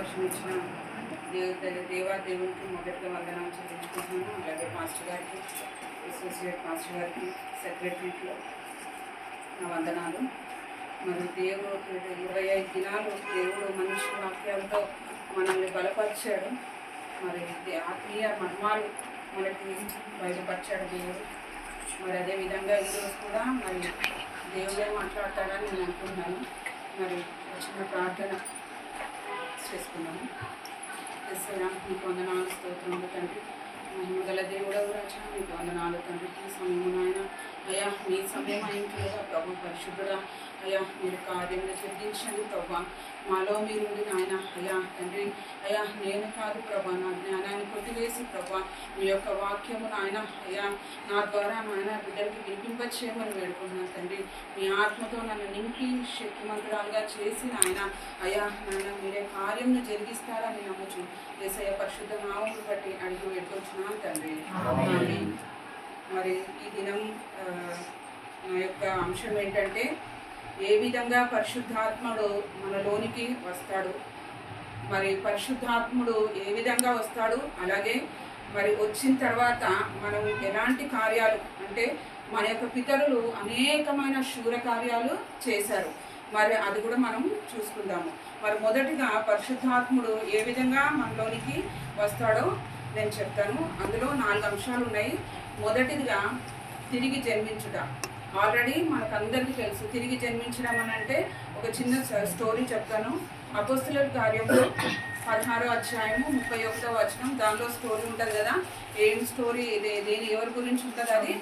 అవకాశం ఇచ్చిన దేవునికి మొదటిగా వందనాలు చెల్లించుకుంటున్నాను. అలాగే మాస్టర్ గారికి, అసోసియేట్ మాస్టర్ గారికి, సెక్రటరీకి నా వందనాలు. మరి దేవుడు 25 దినాలు దేవుడు మనిషి వాక్యాలతో మనల్ని బలపరిచాడు. మరి ఆత్మీయ మర్మాలు మనకి బయటపరిచాడు దేవుడు. మరి అదేవిధంగా ఈరోజు కూడా మరి దేవుడే మాట్లాడతాడని నేను అనుకుంటున్నాను. మరి చిన్న ప్రార్థన చేసుకున్నాను. ఎస్ఐనా మీకు వందనాలు, స్తోత్రములు తండ్రి. మహిమగల దేవుడవు రాజా, మీకు వందనాలు తండ్రి. ఈ సమయము నాయన అయ్యా మీ సమయం అయినట్లుగా ప్రభు పరిశుద్ధుడా అయ్యా మీరు కార్యములు సిద్ధించండి ప్రభా. మాలో మీరుండి నాయన అయ్యా తండ్రి అయ్యా నేను కాదు ప్రభా, నా జ్ఞానాన్ని కొట్టివేసి ప్రభా మీ యొక్క వాక్యము నాయన అయ్యా నా ద్వారా నాయన బిడ్డలకి వినిపింపచేయమని వేడుకుంటున్నాను తండ్రి. మీ ఆత్మతో నన్ను నింపి శక్తిమంతురాలుగా చేసి నాయన అయ్యా నాయన మీరే కార్యంను జరిగిస్తారని నమ్ముచు యేసయ్య పరిశుద్ధ నామమును బట్టి అడిగి వేడుకొచ్చున్నాను తండ్రి. మరి ఈ దినం నా యొక్క అంశం ఏంటంటే ఏ విధంగా పరిశుద్ధాత్ముడు మనలోనికి వస్తాడు, మరి పరిశుద్ధాత్ముడు ఏ విధంగా వస్తాడు, అలాగే మరి వచ్చిన తర్వాత మనం ఎలాంటి కార్యాలు అంటే మన యొక్క పితరులు అనేకమైన శూర కార్యాలు చేశారు. మరి అది కూడా మనం చూసుకుందాము. మరి మొదటిగా పరిశుద్ధాత్ముడు ఏ విధంగా మనలోనికి వస్తాడో నేను చెప్తాను. అందులో 4 అంశాలు ఉన్నాయి. మొదటిదిగా తిరిగి జన్మించుట. ఆల్రెడీ మనకందరికీ తెలుసు తిరిగి జన్మించడం అని అంటే ఒక చిన్న స్టోరీ చెప్తాను. అపోస్తలుల కార్యంలో 16వ అధ్యాయము 31వ వచనం, దానిలో స్టోరీ ఉంటుంది కదా. ఏం స్టోరీ? దేని ఎవరి గురించి ఉంటుంది? అది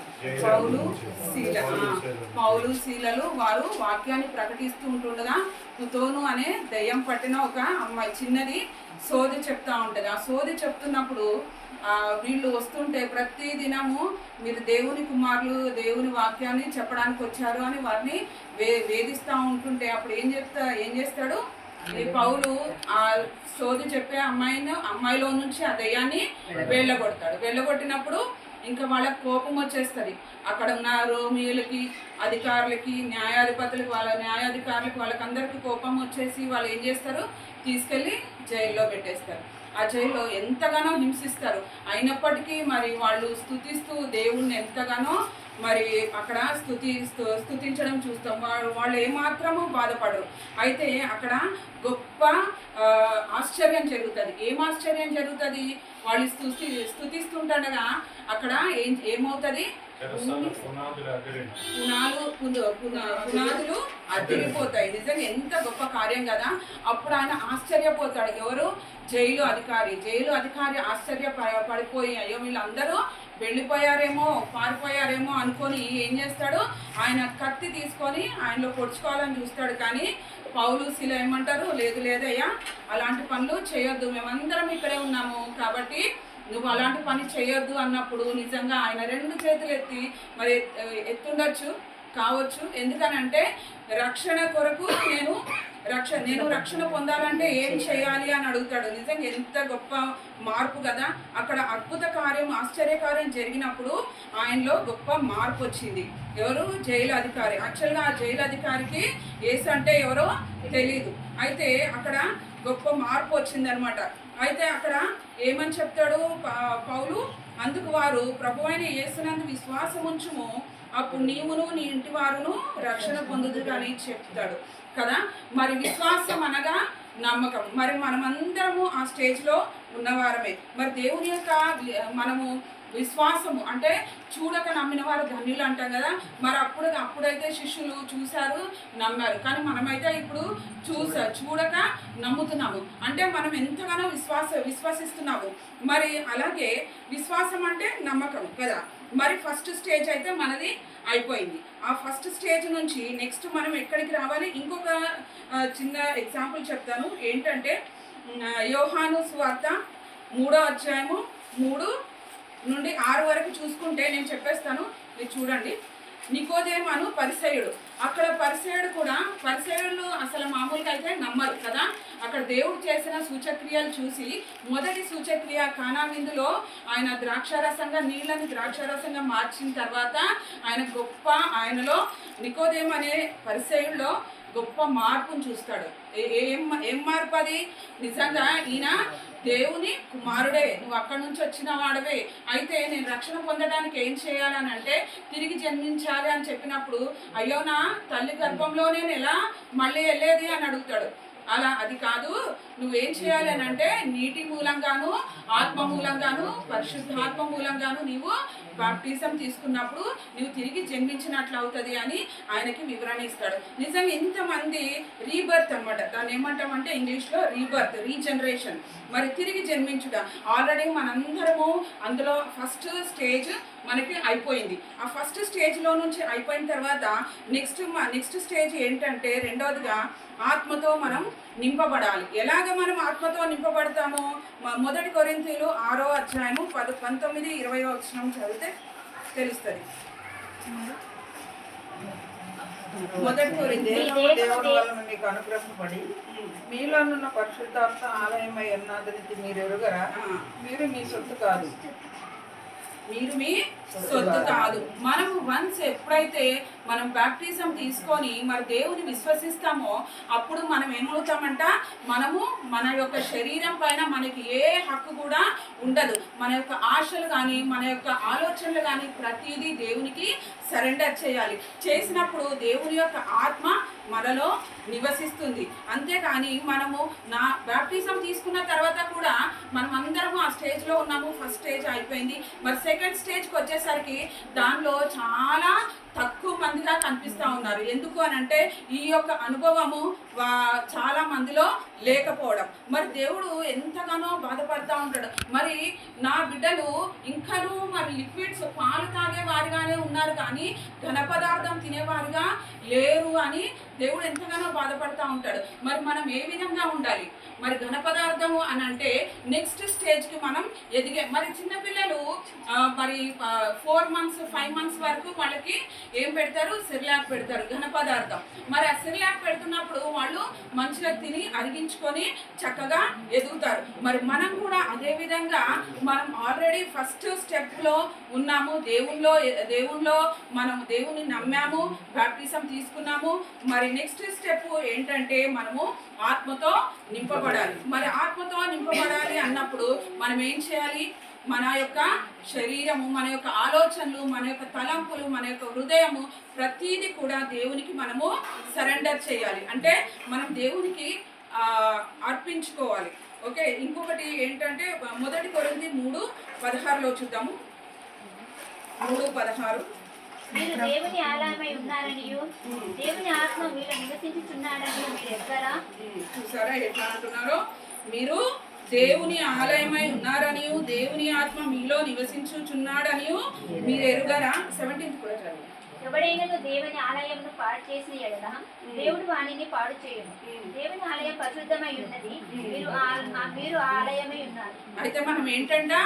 పౌలు శీలలు వారు వాక్యాన్ని ప్రకటిస్తూ ఉంటుండగా పుతోను అనే దయ్యం పట్టిన ఒక అమ్మాయి చిన్నది సోది చెప్తా ఉంటుంది. ఆ సోది చెప్తున్నప్పుడు వీళ్ళు వస్తుంటే ప్రతి దినము మీరు దేవుని కుమారులు, దేవుని వాక్యాన్ని చెప్పడానికి వచ్చారు అని వారిని వేధిస్తూ ఉంటుంటే అప్పుడు ఏం చేస్తాడు ఈ పౌలు ఆ సోది చెప్పే అమ్మాయిలో నుంచి ఆ దయ్యాన్ని వెళ్ళగొట్టినప్పుడు ఇంకా వాళ్ళకి కోపం వచ్చేస్తుంది. అక్కడ ఉన్న రోమియోలకి, అధికారులకి, న్యాయాధిపతులకి, న్యాయాధికారులకి వాళ్ళకందరికీ కోపం వచ్చేసి వాళ్ళు ఏం చేస్తారు, తీసుకెళ్ళి జైల్లో పెట్టేస్తారు. ఆ జైల్లో ఎంతగానో హింసిస్తారు. అయినప్పటికీ మరి వాళ్ళు స్తుతిస్తూ దేవుణ్ణి ఎంతగానో మరి అక్కడ స్తుతించడం చూస్తాం. వాళ్ళు ఏమాత్రము బాధపడరు. అయితే అక్కడ గొప్ప ఆశ్చర్యం జరుగుతుంది. ఏం ఆశ్చర్యం జరుగుతుంది? వాళ్ళు స్తుతిస్తుండగా అక్కడ ఏమవుతుంది? పునాదులు అదిరిపోతాయి. నిజంగా ఎంత గొప్ప కార్యం కదా. అప్పుడు ఆయన ఆశ్చర్యపోతాడు. ఎవరు? జైలు అధికారి ఆశ్చర్యపడిపోయి అయ్యో వీళ్ళందరూ వెళ్ళిపోయారేమో, పారిపోయారేమో అనుకొని ఏం చేస్తాడు, ఆయన కత్తి తీసుకొని ఆయనలో పొడుచుకోవాలని చూస్తాడు. కానీ పౌలు శీల ఏమంటారు, లేదయ్యా అలాంటి పనులు చేయొద్దు, మేమందరం ఇక్కడే ఉన్నాము కాబట్టి నువ్వు అలాంటి పని చేయొద్దు అన్నప్పుడు నిజంగా ఆయన 2 చేతులు ఎత్తి మరి ఎత్తుండొచ్చు కావచ్చు. ఎందుకనంటే రక్షణ కొరకు నేను రక్షణ పొందాలంటే ఏం చేయాలి అని అడుగుతాడు. నిజంగా ఎంత గొప్ప మార్పు కదా. అక్కడ అద్భుత కార్యం, ఆశ్చర్యకార్యం జరిగినప్పుడు ఆయనలో గొప్ప మార్పు వచ్చింది. ఎవరు? జైలు అధికారి. యాక్చువల్గా ఆ జైలు అధికారికి యేసు అంటే ఎవరో తెలీదు. అయితే అక్కడ గొప్ప మార్పు వచ్చిందనమాట. అయితే అక్కడ ఏమని చెప్తాడు పౌలు, అందుకు వారు ప్రభువైన యేసునందు విశ్వాసం ఉంచుము, అప్పుడు నీవును నీ ఇంటి వారును రక్షణ పొందుదురు అని చెప్తాడు కదా. మరి విశ్వాసం అనగా నమ్మకం. మరి మనమందరము ఆ స్టేజ్లో ఉన్నవారమే. మరి దేవుని యొక్క మనము విశ్వాసము అంటే చూడక నమ్మిన వారు ధన్యులు అంటాం కదా. మరి అప్పుడైతే శిష్యులు చూశారు, నమ్మారు. కానీ మనమైతే ఇప్పుడు చూడక నమ్ముతున్నాము. అంటే మనం ఎంతగానో విశ్వసిస్తున్నాము. మరి అలాగే విశ్వాసం అంటే నమ్మకం కదా. మరి ఫస్ట్ స్టేజ్ అయితే మనది అయిపోయింది. ఆ ఫస్ట్ స్టేజ్ నుంచి నెక్స్ట్ మనం ఎక్కడికి రావాలి? ఇంకొక చిన్న ఎగ్జాంపుల్ చెప్తాను. ఏంటంటే యోహాను సువార్త 3వ అధ్యాయము 3 నుండి 6 వరకు చూసుకుంటే నేను చెప్పేస్తాను, మీరు చూడండి. నికోదేమను పరిసయ్యుడు. అక్కడ పరిసయ్యులు అసలు మామూలుగా అయితే నమ్మరు కదా. అక్కడ దేవుడు చేసిన సూచక్రియలు చూసి మొదటి సూచక్రియ కానా విందులో ఆయన ద్రాక్షారసంగా నీళ్ళని ద్రాక్షారసంగా మార్చిన తర్వాత ఆయనలో నికోదేము అనే పరిసయ్యుల్లో గొప్ప మార్పును చూస్తాడు ఏం మార్పు అది? నిజంగా ఈయన దేవుని కుమారుడే, నువ్వు అక్కడి నుంచి వచ్చిన వాడవే. అయితే నేను రక్షణ పొందడానికి ఏం చేయాలని అంటే తిరిగి జన్మించాలి అని చెప్పినప్పుడు, అయ్యో నా తల్లి గర్భంలోనే ఎలా మళ్ళీ వెళ్ళేది అని అడుగుతాడు. అలా అది కాదు, నువ్వేం చేయాలి అని అంటే నీటి మూలంగాను ఆత్మ మూలంగాను పరిశుద్ధాత్మ మూలంగాను నీవు బాప్టిజం తీసుకున్నప్పుడు నువ్వు తిరిగి జన్మించినట్లు అవుతుంది అని ఆయనకి వివరణ ఇస్తాడు. నిజంగా ఇంతమంది రీబర్త్ అనమాట, దాన్ని ఏమంటామంటే ఇంగ్లీష్లో రీబర్త్, రీజనరేషన్, మరి తిరిగి జన్మించుట. ఆల్రెడీ మనందరము అందులో ఫస్ట్ స్టేజ్ మనకి అయిపోయింది. ఆ ఫస్ట్ స్టేజ్లో నుంచి అయిపోయిన తర్వాత నెక్స్ట్ స్టేజ్ ఏంటంటే రెండవదిగా ఆత్మతో మనం నింపబడాలి. ఎలాగ మనం ఆత్మతో నింపబడతామో మొదటి కొరింథీయులు 6వ అధ్యాయము 19, 20 వచనం చదివితే తెలుస్తుంది. మొదటి కొరింథీయులు దేవుని వలన మీకు అనుగ్రహింపబడి మీలోనున్న పరిశుద్ధాత్మ ఆలయమై ఉన్నదని మీరు ఎరుగరా? మీరు మీ సొత్తు కాదు, మీరు మీ సొత్తు కాదు. మనము వన్స్ ఎప్పుడైతే మనం బాప్టిజం తీసుకొని మరి దేవుని విశ్వసిస్తామో అప్పుడు మనం ఏమవుతామంట, మనము మన యొక్క శరీరం పైన మనకి ఏ హక్కు కూడా ఉండదు. మన యొక్క ఆశలు కానీ మన యొక్క ఆలోచనలు కానీ ప్రతిదీ దేవునికి సరెండర్ చేయాలి. చేసినప్పుడు దేవుని యొక్క ఆత్మ మనలో నివసిస్తుంది. అంతేకాని మనము బాప్టిజం తీసుకున్న తర్వాత కూడా మనం అందరము ఆ స్టేజ్లో ఉన్నాము. ఫస్ట్ స్టేజ్ అయిపోయింది. మరి సెకండ్ స్టేజ్కి వచ్చేసరికి దానిలో చాలా తక్కువ మందిగా కనిపిస్తూ ఉన్నారు. ఎందుకు అని అంటే ఈ యొక్క అనుభవము చాలా మందిలో లేకపోవడం. మరి దేవుడు ఎంతగానో బాధపడుతూ ఉంటాడు. మరి నా బిడ్డలు ఇంకనూ మరి లిక్విడ్స్ పాలు తాగే వారిగానే ఉన్నారు కానీ ఘన పదార్థం తినేవారుగా లేరు అని దేవుడు ఎంతగానో బాధపడుతూ ఉంటాడు. మరి మనం ఏ విధంగా ఉండాలి? మరి ఘన పదార్థము అని అంటే నెక్స్ట్ స్టేజ్కి మనం ఎదిగే. మరి చిన్నపిల్లలు మరి 4 months 5 months వరకు వాళ్ళకి ఏం పెడతారు? సిర్లాక్ పెడతారు, ఘన పదార్థం. మరి ఆ సిర్లాక్ పెడుతున్నప్పుడు వాళ్ళు మంచిగా తిని అరిగించుకొని చక్కగా ఎదుగుతారు. మరి మనం కూడా అదే విధంగా మనం ఆల్రెడీ ఫస్ట్ స్టెప్లో ఉన్నాము. దేవుణ్ణిలో మనం దేవుని నమ్మాము, బాప్టిజం తీసుకున్నాము. మరి నెక్స్ట్ స్టెప్ ఏంటంటే మనము ఆత్మతో నింపబడాలి. మరి ఆత్మతో నింపబడాలి అన్నప్పుడు మనం ఏం చేయాలి? మన యొక్క శరీరము, మన యొక్క ఆలోచనలు, మన యొక్క తలంపులు, మన యొక్క హృదయము ప్రతీది కూడా దేవునికి మనము సరెండర్ చేయాలి. అంటే మనం దేవునికి అర్పించుకోవాలి. ఓకే. ఇంకొకటి ఏంటంటే మొదటి కొరింథీ 3:16 చూద్దాము. 3:16 మీరు దేవుని ఆలయమై ఉన్నారనియు దేవుని ఆత్మ మీలో నివసించుచున్నాడనియు మీరు ఎరుగరా? చూసారా ఎట్లా అంటున్నారో? మీరు దేవుని ఆలయమై ఉన్నారనియు దేవుని ఆత్మ మీలో నివసించుచున్నాడనియు మీరు ఎరుగరా? 17 కూడా చదువు. ఎవడైనా దేవుని ఆలయంను పాడు చేసిన ఎడల దేవుడు వాణిని పాడు చేయను. దేవుని ఆలయం పరిశుద్ధమై ఉన్నది, మీరు ఆలయమై ఉన్నారు. అయితే మనం ఏంటంటే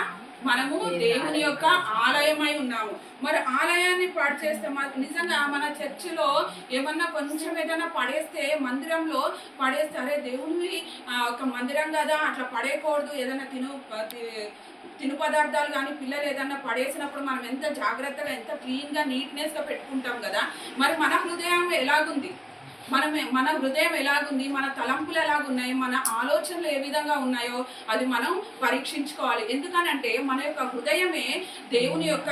మనము దేవుని యొక్క ఆలయమై ఉన్నాము. మరి ఆలయాన్ని పాడు చేస్తే నిజంగా మన చర్చిలో ఏమన్నా కొంచెం ఏదైనా పడేస్తే, మందిరంలో పడేస్తే, అరే దేవుని ఒక మందిరం కదా అట్లా పడేయకూడదు, ఏదైనా తిను పదార్థాలు కానీ పిల్లలు ఏదన్నా పడేసినప్పుడు మనం ఎంత జాగ్రత్తగా ఎంత క్లీన్గా నీట్నెస్గా పెట్టుకుంటాం కదా. మరి మన హృదయం ఎలాగుంది? మన హృదయం ఎలాగుంది? మన తలంపులు ఎలాగున్నాయి? మన ఆలోచనలు ఏ విధంగా ఉన్నాయో అది మనం పరీక్షించుకోవాలి. ఎందుకనంటే మన యొక్క హృదయమే దేవుని యొక్క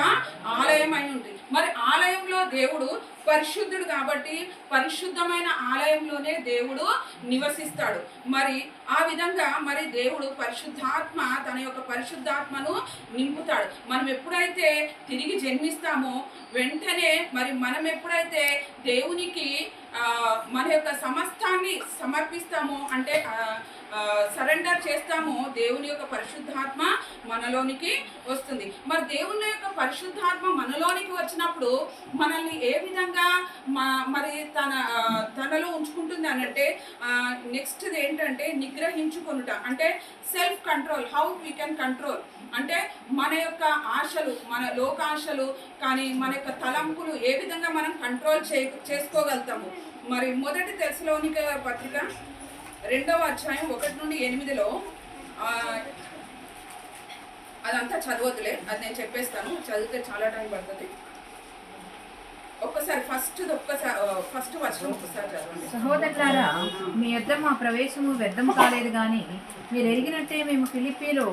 ఆలయం అయి ఉంది. మరి ఆలయంలో దేవుడు పరిశుద్ధుడు కాబట్టి పరిశుద్ధమైన ఆలయంలోనే దేవుడు నివసిస్తాడు. మరి ఆ విధంగా మరి దేవుడు పరిశుద్ధాత్మ తన యొక్క పరిశుద్ధాత్మను నింపుతాడు. మనం ఎప్పుడైతే తిరిగి జన్మిస్తామో వెంటనే మరి మనం ఎప్పుడైతే దేవునికి మన యొక్క సమస్తాన్ని సమర్పిస్తామో అంటే సరెండర్ చేస్తామో దేవుని యొక్క పరిశుద్ధాత్మ మనలోనికి వస్తుంది. మరి దేవుని యొక్క పరిశుద్ధాత్మ మనలోనికి వచ్చినప్పుడు మనల్ని ఏ విధంగా మరి తనలో ఉంచుకుంటుంది అనంటే నెక్స్ట్ ఏంటంటే నిగ్రహించుకొనుట, అంటే self control. How we can control అంటే మన యొక్క ఆశలు, మన లోకాశలు కానీ మన యొక్క తలంపులు ఏ విధంగా మనం కంట్రోల్ చేసుకోగలుగుతాము. మరి మొదటి తెస్సలోనిక పత్రిక 2వ అధ్యాయం 1 నుండి 8 అదంతా చదవద్దులే, అది నేను చెప్పేస్తాను, చదివితే చాలా టైం పడుతుంది. ఒక్కసారి ఫస్ట్ వర్షం ఒక్కసారి చదవండి. సహోదరులారా, మీ యొద్ద మా ప్రవేశము వ్యర్థం కాలేదు గాని మీరు ఎరిగినట్టే మేము ఫిలిప్పీలో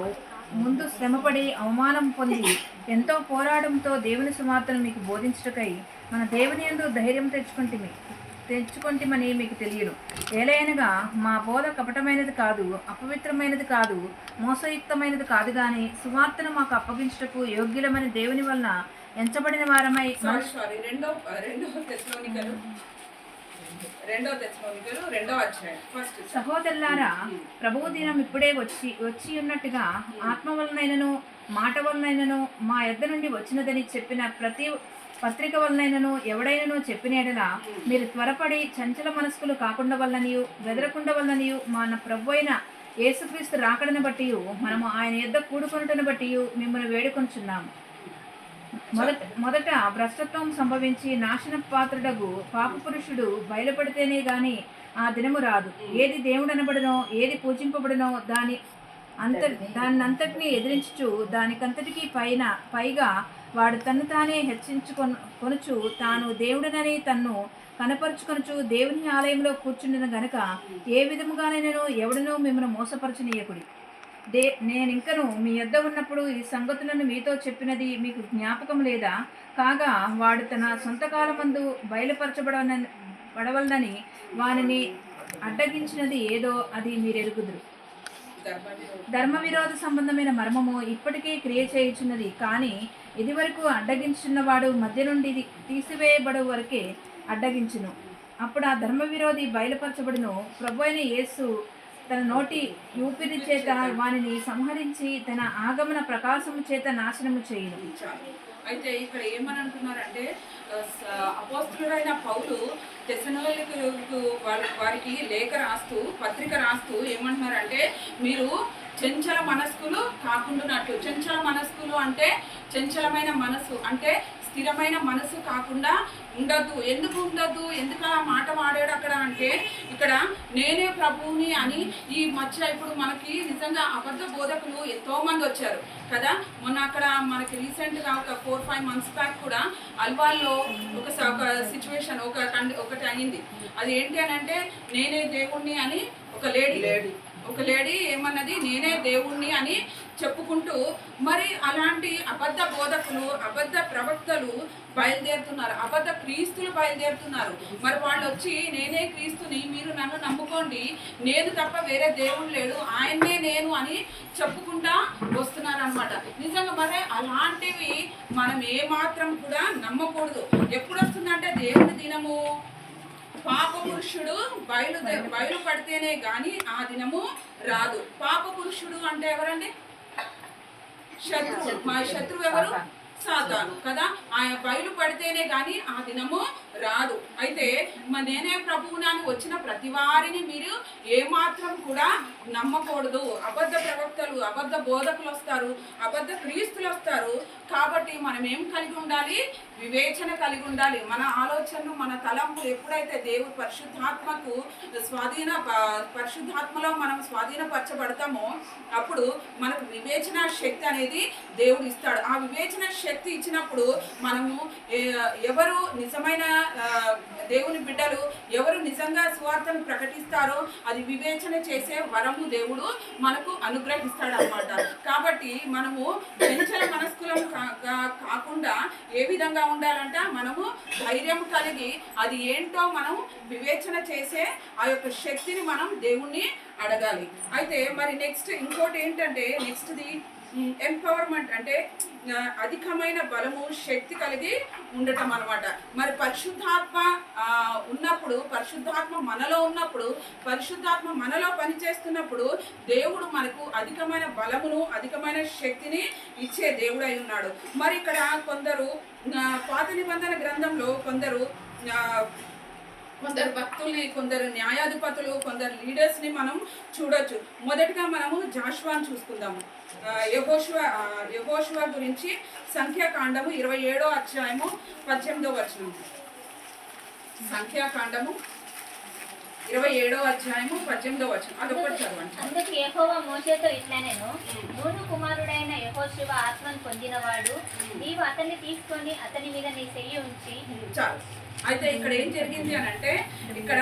ముందు శ్రమపడి అవమానం పొంది ఎంతో పోరాటంతో దేవుని సువార్తను మీకు బోధించుటకై మన దేవుని యందు ధైర్యం తెచ్చుకుంటమని మీకు తెలియను. ఏలైనగా మా బోధ కపటమైనది కాదు, అపవిత్రమైనది కాదు, మోసయుక్తమైనది కాదు గాని సువార్తను మాకు అప్పగించుటకు యోగ్యులమని దేవుని వలన ఎంచబడిన వారమై రెండో అధ్యాయం ఫస్ట్. సహోదరులారా, ప్రభువు దినం ఇప్పుడే వచ్చి ఉన్నట్టుగా ఆత్మ వలనైనను మాట వలనైనను మా యొద్ద నుండి వచ్చినదని చెప్పిన ప్రతి పత్రిక వలనైనను ఎవడైనను చెప్పిన యెడల మీరు త్వరపడి చంచల మనస్కులు కాకుండా వల్లనియు బెదరకుండా వల్లనియు మన ప్రభు అయిన యేసుక్రీస్తు రాకడను బట్టి మనము ఆయన యొద్ద కూడుకొనుటను బట్టి మిమ్మల్ని వేడుకొంచున్నాము. మొదట భ్రష్టత్వం సంభవించి నాశన పాత్రుడగు పాపపురుషుడు బయలుపడితేనే గాని ఆ దినము రాదు. ఏది దేవుడు అనబడినో ఏది పూజింపబడినో దాన్నంతటినీ ఎదిరించుచు దానికంతటికీ పైగా వాడు తన్ను తానే హెచ్చించుకొనుచు తాను దేవుడనని తన్ను కనపరుచుకొనుచు దేవుని ఆలయంలో కూర్చుండిన గనుక ఏ విధముగానైనను ఎవడనూ మిమ్మల్ని మోసపరచనీయకుడి. నేనింకను మీ యొద్ద ఉన్నప్పుడు ఈ సంగతులను మీతో చెప్పినది మీకు జ్ఞాపకం లేదా? కాగా వాడు తన సొంత కాలమందు బయలుపరచబడవలనని వానిని అడ్డగించినది ఏదో అది మీరెరుగుదురు. ధర్మ విరోధ సంబంధమైన మర్మము ఇప్పటికే క్రియ చేయుచున్నది, కానీ ఇదివరకు అడ్డగించున్నవాడు మధ్య నుండి తీసివేయబడు వరకే అడ్డగించును. అప్పుడు ఆ ధర్మ విరోధి బయలుపరచబడును. ప్రభు అయిన యేసు తన నోటి ఊపిరి చేత వానిని సంహరించి తన ఆగమన ప్రకాశము చేత నాశనము చేయును. అయితే ఇక్కడ ఏమని అంటున్నారంటే, అపోస్తలుడైన పౌలు తెస్సలోనికీయులకు వారికి లేఖ రాస్తూ పత్రిక రాస్తూ ఏమంటున్నారంటే, మీరు చంచల మనస్కులు కాకుండానట్లు. చంచల మనస్కులు అంటే చంచలమైన మనసు అంటే స్థిరమైన మనసు కాకుండా ఉండద్దు. ఎందుకు ఉండద్దు? ఎందుకు ఆ మాట వాడాడు అక్కడ అంటే, ఇక్కడ నేనే ప్రభువుని అని ఈ మధ్య ఇప్పుడు మనకి నిజంగా అబద్ధ బోధకులు ఎంతో మంది వచ్చారు కదా. మొన్న అక్కడ మనకి రీసెంట్గా ఒక 4-5 months బ్యాక్ కూడా అల్వాల్లో ఒక సిచ్యువేషన్ ఒకటి అయింది. అది ఏంటి అని అంటే, నేనే దేవుణ్ణి అని ఒక లేడీ ఏమన్నది, నేనే దేవుణ్ణి అని చెప్పుకుంటూ మరి అలాంటి అబద్ధ బోధకులు అబద్ధ ప్రవక్తలు బయలుదేరుతున్నారు, అబద్ధ క్రీస్తులు బయలుదేరుతున్నారు. మరి వాళ్ళు వచ్చి నేనే క్రీస్తుని, మీరు నన్ను నమ్ముకోండి, నేను తప్ప వేరే దేవుడు లేడు, ఆయన్నే నేను అని చెప్పుకుంటా వస్తున్నారు అనమాట. నిజంగా మరి అలాంటివి మనం ఏమాత్రం కూడా నమ్మకూడదు. ఎప్పుడు వస్తుందంటే దేవుని దినము, పాప పురుషుడు బయలుపడితేనే గాని ఆ దినము రాదు. పాప పురుషుడు అంటే ఎవరండి? శత్రువు. మా శత్రువు ఎవరు? సాతాను కదా. ఆయన బయలుపడితేనే గాని ఆ దినము రాదు. అయితే నేనే ప్రభువునాని వచ్చిన ప్రతి వారిని మీరు ఏమాత్రం కూడా నమ్మకూడదు. అబద్ధ ప్రవక్తలు అబద్ధ బోధకులు వస్తారు, అబద్ధ క్రీస్తులు వస్తారు. కాబట్టి మనం ఏం కలిగి ఉండాలి? వివేచన కలిగి ఉండాలి. మన ఆలోచనలు మన తలంపులు ఎప్పుడైతే దేవుడు పరిశుద్ధాత్మలో మనం స్వాధీనపరచబడతామో అప్పుడు మనకు వివేచన శక్తి అనేది దేవుడు ఇస్తాడు. ఆ వివేచన శక్తి ఇచ్చినప్పుడు మనము ఎవరు నిజమైన దేవుని బిడ్డలు, ఎవరు నిజంగా సువార్తను ప్రకటిస్తారో అది వివేచన చేసే వరము దేవుడు మనకు అనుగ్రహిస్తాడు అన్నమాట. కాబట్టి మనము చంచల మనస్కులం కాకుండా ఏ విధంగా ఉండాలంట? మనము ధైర్యం కలిగి అది ఏంటో మనం వివేచన చేసే ఆ యొక్క శక్తిని మనం దేవుణ్ణి అడగాలి. అయితే మరి నెక్స్ట్ ఇంకోటి ఏంటంటే, నెక్స్ట్ది ఎంపవర్మెంట్ అంటే అధికమైన బలము శక్తి కలిగి ఉండటం అన్నమాట. మరి పరిశుద్ధాత్మ ఉన్నప్పుడు, పరిశుద్ధాత్మ మనలో ఉన్నప్పుడు, పరిశుద్ధాత్మ మనలో పనిచేస్తున్నప్పుడు దేవుడు మనకు అధికమైన బలమును అధికమైన శక్తిని ఇచ్చే దేవుడు అయి ఉన్నాడు. మరి ఇక్కడ కొందరు పాత నిబంధన గ్రంథంలో కొందరు భక్తుల్ని, కొందరు న్యాయాధిపతులు, కొందరు లీడర్స్ని మనం చూడొచ్చు. మొదటిగా మనము జాషువాను చూసుకుందాము. యెహోషువ గురించి సంఖ్యాకాండము 27వ అధ్యాయము 18వ వచనం. సంఖ్యాకాండము 27వ అధ్యాయము 18వ వచనం అదొకటి చదవండి. అందుకు యెహోవా మోషేతో ఇట్లనెను, నూను కుమారుడైన యెహోషువ ఆత్మను పొందినవాడు, నీవు అతన్ని తీసుకొని అతని మీద నీ చెయ్యి ఉంచి. చాలు. అయితే ఇక్కడ ఏం జరిగింది అని అంటే, ఇక్కడ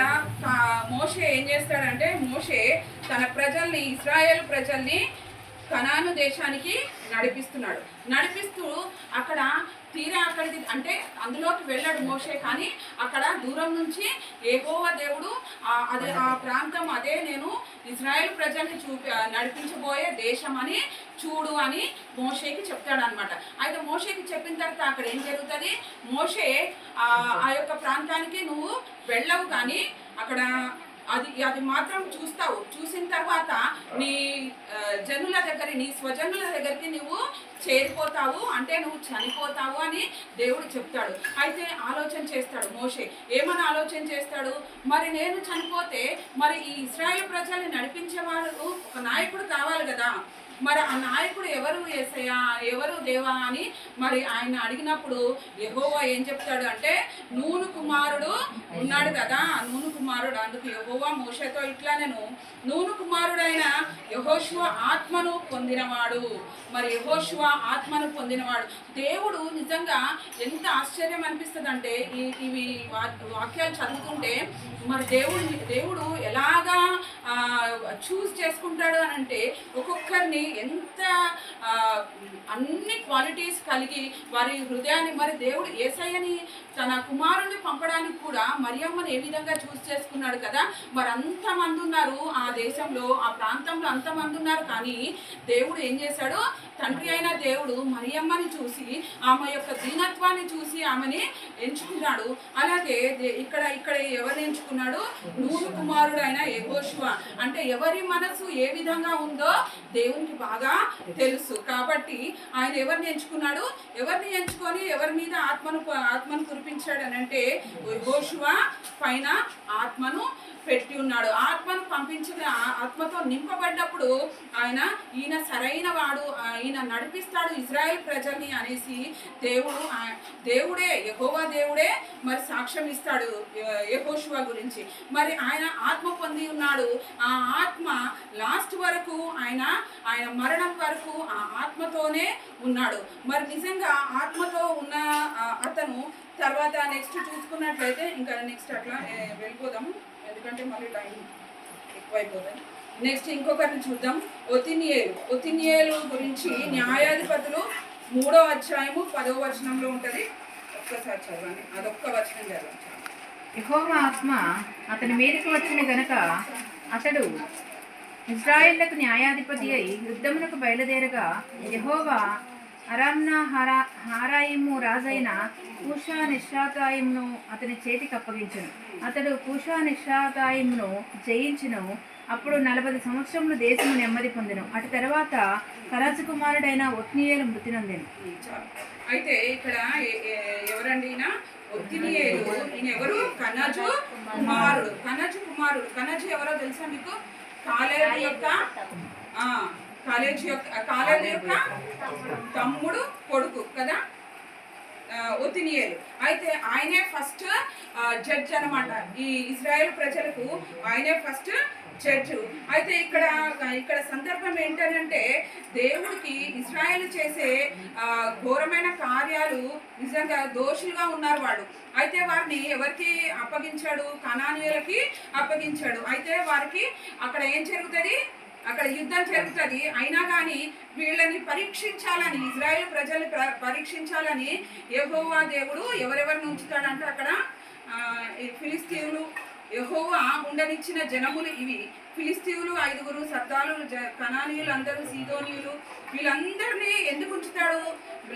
మోషే ఏం చేస్తాడంటే, మోషే తన ప్రజల్ని, ఇశ్రాయేలు ప్రజల్ని కనాను దేశానికి నడిపిస్తూ అక్కడ తీరా అక్కడికి అంటే అందులోకి వెళ్ళాడు మోషే, కానీ అక్కడ దూరం నుంచి యెహోవా దేవుడు ఆ ప్రాంతం అదే నేను ఇశ్రాయేల్ ప్రజల్ని నడిపించబోయే దేశం అని చూడు అని మోషేకి చెప్తాడు అనమాట. అయితే మోషేకి చెప్పిన తర్వాత అక్కడ ఏం జరుగుతుంది, మోషే ఆ యొక్క ప్రాంతానికి నువ్వు వెళ్ళవు, కానీ అక్కడ అది మాత్రం చూస్తావు. చూసిన తర్వాత నీ జనుల దగ్గర, నీ స్వజనుల దగ్గరికి నువ్వు చేరిపోతావు, అంటే నువ్వు చనిపోతావు అని దేవుడు చెప్తాడు. అయితే ఆలోచన చేస్తాడు మోషే. ఏమని ఆలోచన చేస్తాడు, మరి నేను చనిపోతే మరి ఈ ఇశ్రాయేలు ప్రజల్ని నడిపించేవాడు ఒక నాయకుడు కావాలి కదా, మరి ఆ నాయకుడు ఎవరు యేసయ్యా, ఎవరు దేవా అని మరి ఆయన అడిగినప్పుడు యెహోవా ఏం చెప్తాడు అంటే, నూను కుమారుడు ఉన్నాడు కదా, నూను కుమారుడు. అందుకు యెహోవా మోషేతో ఇట్లా, నేను నూను కుమారుడైన యెహోషువ ఆత్మను పొందినవాడు. మరి యెహోషువ ఆత్మను పొందినవాడు. దేవుడు నిజంగా ఎంత ఆశ్చర్యం అనిపిస్తుంది అంటే ఇవి వాక్యాలు చదువుతుంటే, మరి దేవుడు ఎలాగా చూస్ చేసుకుంటాడు అని అంటే, ఒక్కొక్కరిని ఎంత అన్ని క్వాలిటీస్ కలిగి వారి హృదయాన్ని, మరి దేవుడు యేసయ్యని తన కుమారుని పంపడానికి కూడా మరియమ్మని ఏ విధంగా చూస్ చేసుకున్నాడు కదా. మరి అంతమంది ఉన్నారు ఆ దేశంలో, ఆ ప్రాంతంలో అంతమంది ఉన్నారు, కానీ దేవుడు ఏం చేశాడు, తండ్రి అయిన దేవుడు మరియమ్మని చూసి ఆమె యొక్క దీనత్వాన్ని చూసి ఆమెని ఎంచుకున్నాడు. అలాగే ఇక్కడ ఎవరిని ఎంచుకున్నాడు, నూను కుమారుడు అయిన యెహోషువ. అంటే ఎవరి మనసు ఏ విధంగా ఉందో దేవునికి బాగా తెలుసు, కాబట్టి ఆయన ఎవరిని ఎంచుకున్నాడు, ఎవరిని ఎంచుకొని ఎవరి మీద ఆత్మను కురిపించాడు అని అంటే, యెహోషువ పైన ఆత్మను పెట్టి ఉన్నాడు. ఆత్మను పంపించిన, ఆత్మతో నింపబడ్డప్పుడు ఈయన సరైన వాడు, ఈయన నడిపిస్తాడు ఇశ్రాయేల్ ప్రజల్ని అనేసి దేవుడే, యెహోవా దేవుడే మరి సాక్ష్యం ఇస్తాడు యెహోషువ గురించి. మరి ఆయన ఆత్మ పొంది ఉన్నాడు. ఆ ఆత్మ లాస్ట్ వరకు ఆయన మరణం వరకు ఆ ఆత్మతోనే ఉన్నాడు. మరి నిజంగా ఆత్మతో ఉన్న అతను తర్వాత నెక్స్ట్ చూసుకున్నట్లయితే, ఇంకా నెక్స్ట్ అట్లా వెళ్ళిపోదాము, ఎందుకంటే మళ్ళీ టైం ఎక్కువైపోతుంది. నెక్స్ట్ ఇంకొకరిని చూద్దాం, ఒతినియేలు గురించి న్యాయాధిపతులు 3వ అధ్యాయము 10వ వచనంలో ఉంటుంది. ఒక్కసారి చదవండి, అదొక్క వచనం చదవండి. యెహోవా ఆత్మ అతని మీదకి వచ్చిన గనక అతడు ఇశ్రాయేళ్లకు న్యాయాధిపతి అయి యుద్ధమునకు బయలుదేరగా, యెహోవా అరామ్నా హారాయిము రాజైన కూషా నిశ్రాతాయిమును అతని చేతికి అప్పగించును. అతడు కూషా నిశ్రాతాయిమును జయించును. అప్పుడు 40 సంవత్సరములు దేశము నెమ్మది పొందెను. అటు తర్వాత కరాజు కుమారుడైన ఒత్నీయేలు మృతి నొందెను. అయితే ఇక్కడ ఎవరండి ఈయన? ఒత్నీయేలు. ఈయన ఎవరు? కనజు కుమారుడు. కనజు ఎవరో తెలుసా మీకు? కాలేబు యొక్క తమ్ముడు కొడుకు కదా ఒత్నీయేలు. అయితే ఆయనే ఫస్ట్ జడ్జ్ అనమాట. ఈ ఇశ్రాయేల్ ప్రజలకు ఆయనే ఫస్ట్ జడ్జు. అయితే ఇక్కడ సందర్భం ఏంటంటే, దేవుడికి ఇశ్రాయేలు చేసే ఘోరమైన కార్యాలు నిజంగా దోషులుగా ఉన్నారు వాళ్ళు. అయితే వారిని ఎవరికి అప్పగించాడు? కనానీయులకి అప్పగించాడు. అయితే వారికి అక్కడ ఏం జరుగుతుంది? అక్కడ యుద్ధం జరుగుతుంది. అయినా కానీ వీళ్ళని పరీక్షించాలని, ఇశ్రాయేల్ ప్రజల్ని పరీక్షించాలని యెహోవా దేవుడు ఎవరెవరిని ఉంచుతాడంటే, అక్కడ ఫిలిస్తీయులు, యెహోవా ఉండనిచ్చిన జనములు ఇవి. ఫిలిస్తీయులు 5 సర్దాలు, కనానీయులు అందరూ, సీదోనీయులు, వీళ్ళందరినీ ఎందుకు ఉంచుతాడు?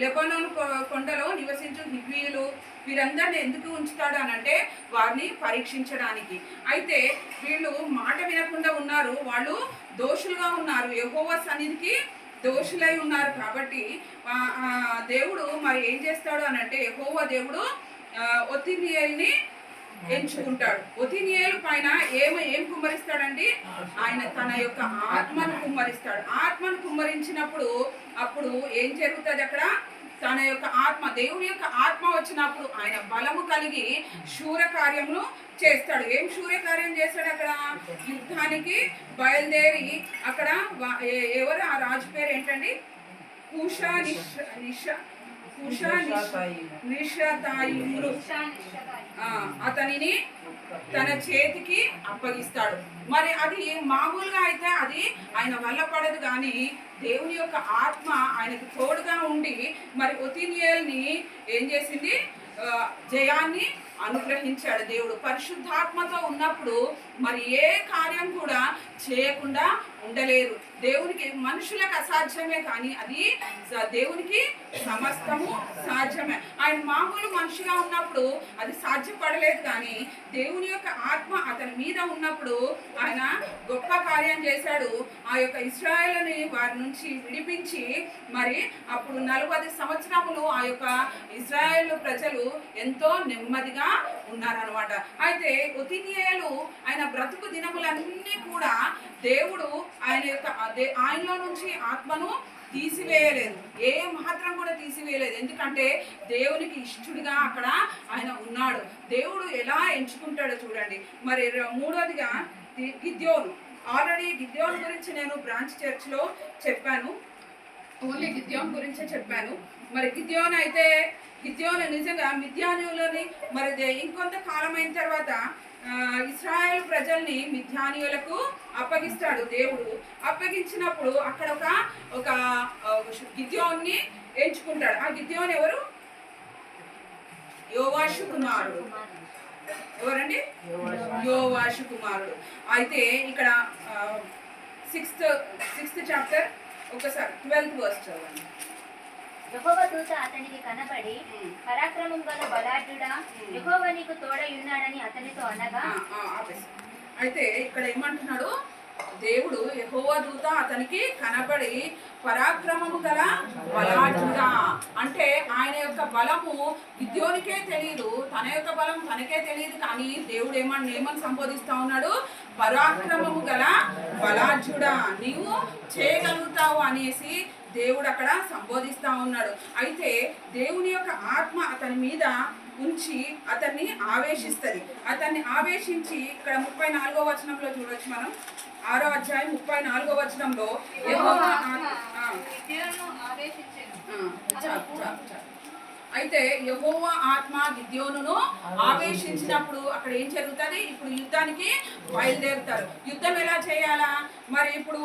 లెబనోను కొండలో నివసించు హివ్వీయులు, వీరందరినీ ఎందుకు ఉంచుతాడు అని అంటే, వారిని పరీక్షించడానికి. అయితే వీళ్ళు మాట వినకుండా ఉన్నారు, వాళ్ళు దోషులుగా ఉన్నారు, యెహోవా సన్నిధికి దోషులై ఉన్నారు. కాబట్టి దేవుడు మరి ఏం చేస్తాడు అని అంటే, యెహోవా దేవుడు ఒత్నీయేలుని ఎంచుకుంటాడు. ఒత్నీయేలు పైన ఏం కుమ్మరిస్తాడండి? ఆయన తన యొక్క ఆత్మను కుమ్మరిస్తాడు. ఆత్మను కుమ్మరించినప్పుడు అప్పుడు ఏం జరుగుతుంది? అక్కడ తన యొక్క ఆత్మ, దేవుని యొక్క ఆత్మ వచ్చినప్పుడు ఆయన బలము కలిగి శూర కార్యములు చేస్తాడు. ఏం శూర కార్యం చేస్తాడు? అక్కడ యుద్ధానికి బయలుదేరి అక్కడ ఎవరు ఆ రాజు పేరు ఏంటండి? నిషతాయిములు అతనిని తన చేతికి అప్పగిస్తాడు. మరి అది మామూలుగా అయితే అది ఆయన వల్ల పడదు, కానీ దేవుని యొక్క ఆత్మ ఆయనకు తోడుగా ఉండి మరి ఒతినియేల్ని ఏం చేసింది? జయాన్ని అనుగ్రహించాడు దేవుడు. పరిశుద్ధాత్మతో ఉన్నప్పుడు మరి ఏ కార్యం కూడా చేయకుండా ఉండలేరు. దేవునికి, మనుషులకు అసాధ్యమే, కానీ అది దేవునికి సమస్తము సాధ్యమే. ఆయన మామూలు మనిషిగా ఉన్నప్పుడు అది సాధ్యపడలేదు, కానీ దేవుని యొక్క ఆత్మ అతని మీద ఉన్నప్పుడు ఆయన గొప్ప కార్యం చేశాడు. ఆ యొక్క ఇశ్రాయేలుని వారి నుంచి విడిపించి మరి అప్పుడు 40 సంవత్సరములు ఆ యొక్క ఇశ్రాయేల్ ప్రజలు ఎంతో నెమ్మదిగా ఉన్నారనమాట. అయితే ఒతినియేలు ఆయన బ్రతుకు దినములన్నీ కూడా దేవుడు ఆయనలో నుంచి ఆత్మను తీసివేయలేదు, ఏ మాత్రం కూడా తీసివేయలేదు. ఎందుకంటే దేవునికి ఇష్టడుగా అక్కడ ఆయన ఉన్నాడు. దేవుడు ఎలా ఎంచుకుంటాడో చూడండి. మరి మూడోదిగా గిద్యోను. ఆల్రెడీ గిద్యోను గురించి నేను బ్రాంచ్ చర్చ్లో చెప్పాను, ఓన్లీ గిద్యోను గురించే చెప్పాను. మరి గిద్యోను నిజంగా మిద్యానీయులని మరి ఇంకొంత కాలమైన తర్వాత ఇశ్రాయేల్ ప్రజల్ని మిద్యానీయులకు అప్పగిస్తాడు దేవుడు. అప్పగించినప్పుడు అక్కడ ఒక గిద్యోన్ని ఎంచుకుంటాడు. ఆ గిద్యోను ఎవరు? యోవాషు కుమారుడు. ఎవరండి? యోవాషు కుమారుడు. అయితే ఇక్కడ 6th చాప్టర్ ఒకసారి 12th వర్స్ చదవండి. యెహోవా దూత అతనికి కనబడి, పరాక్రమం గల బలాఢ్యుడా, యెహోవా నీకు తోడై ఉన్నాడని అతనితో అనగా. అయితే ఇక్కడ ఏమంటున్నాడు? దేవుడు యెహోవా దూత అతనికి కనబడి పరాక్రమము గల బలాఢ్యుడా అంటే ఆయన యొక్క బలము గిద్యోనికే తెలియదు, తన యొక్క బలం తనకే తెలియదు, కానీ దేవుడు ఏమని సంబోధిస్తా ఉన్నాడు? పరాక్రమము గల బలాఢ్యుడా, నీవు చేయగలుగుతావు అనేసి దేవుడు అక్కడ సంబోధిస్తా ఉన్నాడు. అయితే దేవుని యొక్క ఆత్మ అతని మీద ఉంచి అతన్ని ఆవేశిస్తుంది. అతన్ని ఆవేశించి ఇక్కడ 34వ వచనంలో చూడొచ్చు మనం. 6వ అధ్యాయం 34వ వచనంలో యెహోవా అయితే యెహోవా ఆత్మ గిద్యోనును ఆవేశించినప్పుడు అక్కడ ఏం జరుగుతుంది? ఇప్పుడు యుద్ధానికి బయలుదేరుతారు. యుద్ధం ఎలా చేయాలా? మరి ఇప్పుడు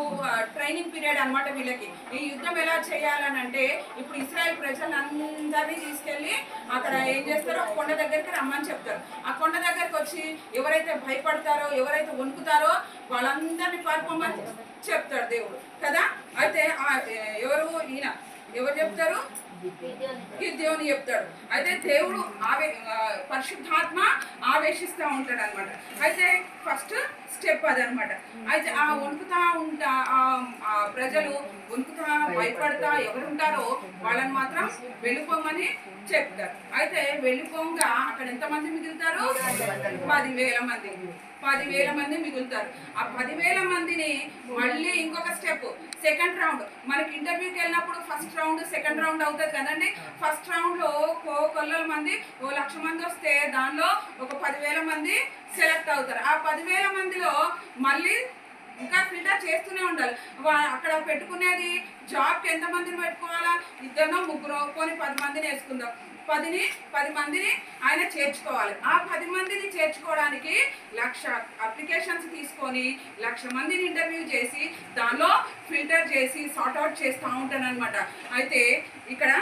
ట్రైనింగ్ పీరియడ్ అన్నమాట వీళ్ళకి. ఈ యుద్ధం ఎలా చేయాలని అంటే ఇప్పుడు ఇశ్రాయేల్ ప్రజలందరినీ తీసుకెళ్ళి అక్కడ ఏం చేస్తారో కొండ దగ్గరికి రమ్మని చెప్తారు. ఆ కొండ దగ్గరికి వచ్చి ఎవరైతే భయపడతారో, ఎవరైతే వణుకుతారో వాళ్ళందరినీ పారిపోమని చెప్తాడు దేవుడు కదా. అయితే ఎవరు చెప్తారు? గిద్యోను చెప్తాడు. అయితే దేవుడు పరిశుద్ధాత్మ ఆవేశిస్తూ ఉంటాడు అనమాట. అయితే ఫస్ట్ స్టెప్ అదనమాట. అయితే ఆ వణుకుతా ఆ ప్రజలు వణుకుతా భయపడతా ఎవరుంటారో వాళ్ళని మాత్రం వెళ్ళిపోమని చెప్తారు. అయితే వెళ్ళిపోగా అక్కడ ఎంతమంది మిగులుతారు? 10,000 మంది. 10,000 మంది మిగులుతారు. ఆ 10,000 మందిని మళ్ళీ ఇంకొక స్టెప్, సెకండ్ రౌండ్. మనకి ఇంటర్వ్యూకి వెళ్ళినప్పుడు ఫస్ట్ రౌండ్, సెకండ్ రౌండ్ అవుతుంది కదండి. ఫస్ట్ రౌండ్లో కొల్లల మంది 1,00,000 మంది వస్తే దానిలో ఒక 10,000 మంది సెలెక్ట్ అవుతారు. ఆ 10,000 మందిలో మళ్ళీ ఇంకా ఫిల్టర్ చేస్తూనే ఉండాలి. అక్కడ పెట్టుకునేది జాబ్కి ఎంతమందిని పెట్టుకోవాలా? 2 3 పోనీ 10 మందిని వేసుకుందాం. 10 మందిని ఆయన చేర్చుకోవాలి. ఆ 10 మందిని చేర్చుకోవడానికి 1,00,000 అప్లికేషన్స్ తీసుకొని 1,00,000 మందిని ఇంటర్వ్యూ చేసి దానిలో ఫిల్టర్ చేసి సార్ట్అవుట్ చేస్తూ ఉంటాను అనమాట. అయితే ఇక్కడ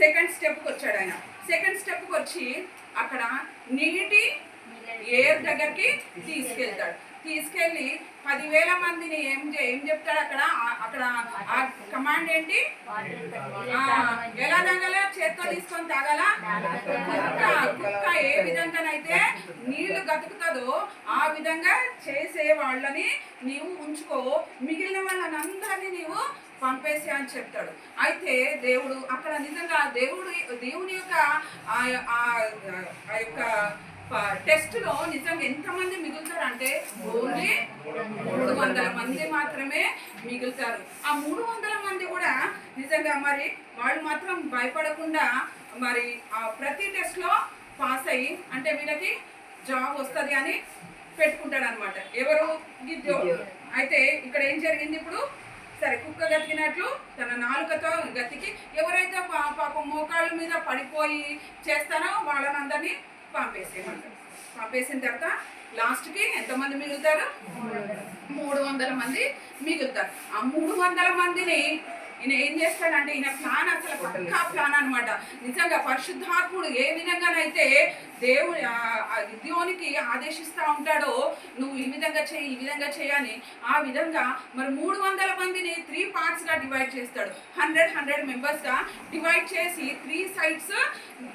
సెకండ్ స్టెప్కి వచ్చాడు ఆయన. సెకండ్ స్టెప్కి వచ్చి అక్కడ నీటి ఎయిర్ దగ్గరికి తీసుకెళ్ళి 10,000 మందిని ఏం చెప్తాడు అక్కడ ఆ కమాండ్ ఏంటి? ఎలా తాగాల? చేత్తో తీసుకొని తాగాల. కుక్క ఏ విధంగానైతే నీళ్లు గతుకుతుందో ఆ విధంగా చేసే వాళ్ళని నీవు ఉంచుకో, మిగిలిన వాళ్ళని నీవు పంపేసి అని చెప్తాడు. అయితే దేవుడు అక్కడ నిజంగా దేవుని యొక్క ఆ యొక్క టెస్ట్లో నిజంగా ఎంతమంది మిగులుతారంటే ఓన్లీ 300 మంది మాత్రమే మిగులుతారు. ఆ 300 మంది కూడా నిజంగా మరి వాళ్ళు మాత్రం భయపడకుండా మరి ప్రతి టెస్ట్లో పాస్ అయ్యి అంటే వీళ్ళకి జాబ్ వస్తుంది అని పెట్టుకుంటాడు అనమాట. ఎవరు? గిద్యోను. అయితే ఇక్కడ ఏం జరిగింది ఇప్పుడు? సరే, కుక్క గతికినట్లు తన నాలుకతో గతికి ఎవరైతే పాపం మోకాళ్ళ మీద పడిపోయి చేస్తారో వాళ్ళని అందరినీ పంపేసేయమంటారు. పంపేసిన తర్వాత లాస్ట్కి ఎంతమంది మిగులుతారు? 300 మంది మిగులుతారు. ఆ 300 మందిని ఈయన ఏం చేస్తాడంటే ఈయన ప్లాన్ అసలు పక్కా ప్లాన్ అనమాట. నిజంగా పరిశుద్ధాత్ముడు ఏ విధంగానైతే దేవుని గిద్యోనికి ఆదేశిస్తూ ఉంటాడో నువ్వు ఈ విధంగా చేయి ఈ విధంగా చేయని, ఆ విధంగా మరి 300 మందిని 3 పార్ట్స్గా డివైడ్ చేస్తాడు. 100 మెంబర్స్గా డివైడ్ చేసి 3 సైడ్స్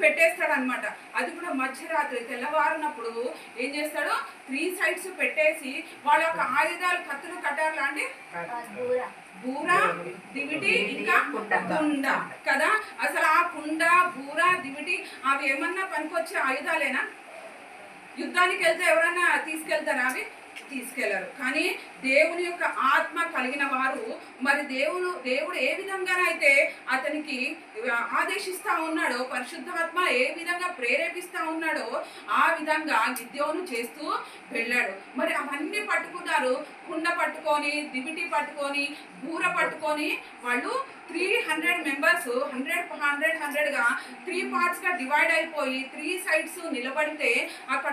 పెట్టేస్తాడు అనమాట. అది కూడా మధ్యరాత్రి తెల్లవారినప్పుడు ఏం చేస్తాడు? 3 సైడ్స్ పెట్టేసి వాళ్ళ యొక్క ఆయుధాలు కత్తులు కట్టారు లాంటి బూర, దివిటి, ఇంకా కుండ కదా. అసలు ఆ కుండ, బూర, దివిటి అవి ఏమన్నా పనికొచ్చే ఆయుధాలేనా? యుద్ధానికి వెళ్తే ఎవరన్నా తీసుకెళ్తారా? అవి తీసుకెళ్లరు. కానీ దేవుని యొక్క ఆత్మ కలిగిన వారు మరి దేవుడు ఏ విధంగానైతే అతనికి ఆదేశిస్తా ఉన్నాడో, పరిశుద్ధాత్మ ఏ విధంగా ప్రేరేపిస్తా ఉన్నాడో ఆ విధంగా గిద్యోను చేస్తూ వెళ్ళాడు. మరి అవన్నీ పట్టుకున్నారు. కుండ పట్టుకొని, దివిటి పట్టుకొని, బూర పట్టుకొని వాళ్ళు 300 మెంబర్స్ 100గా 3 పార్ట్స్గా డివైడ్ అయిపోయి 3 సైడ్స్ నిలబడితే అక్కడ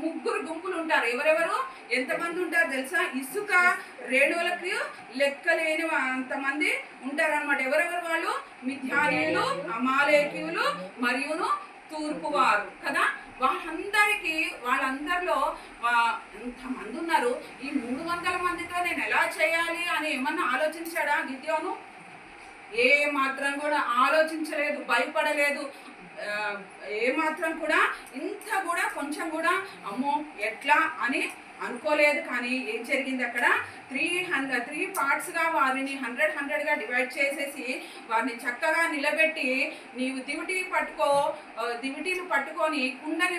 ముగ్గురు గుంపులు ఉంటారు. ఎవరెవరు? ఎంతమంది ఉంటారు తెలుసా? ఇసుక రేణువులకు లెక్కలేని అంతమంది ఉంటారన్నమాట. ఎవరెవరు వాళ్ళు? మిద్యానీయులు, అమాలేకీయులు మరియును తూర్పువారు కదా. వాళ్ళందరిలో ఎంతమంది ఉన్నారు? ఈ 300 మందితో నేను ఎలా చేయాలి అని ఏమన్నా ఆలోచించాడా గిద్యోను? ఏ మాత్రం కూడా ఆలోచించలేదు, భయపడలేదు. ఏ మాత్రం కూడా ఇంత కూడా కొంచెం కూడా అమ్మో ఎట్లా అని అనుకోలేదు. కానీ ఏం జరిగింది అక్కడ? 3 పార్ట్స్గా వారిని 100గా డివైడ్ చేసేసి వారిని చక్కగా నిలబెట్టి నీవు దివిటీలు పట్టుకొని కుండని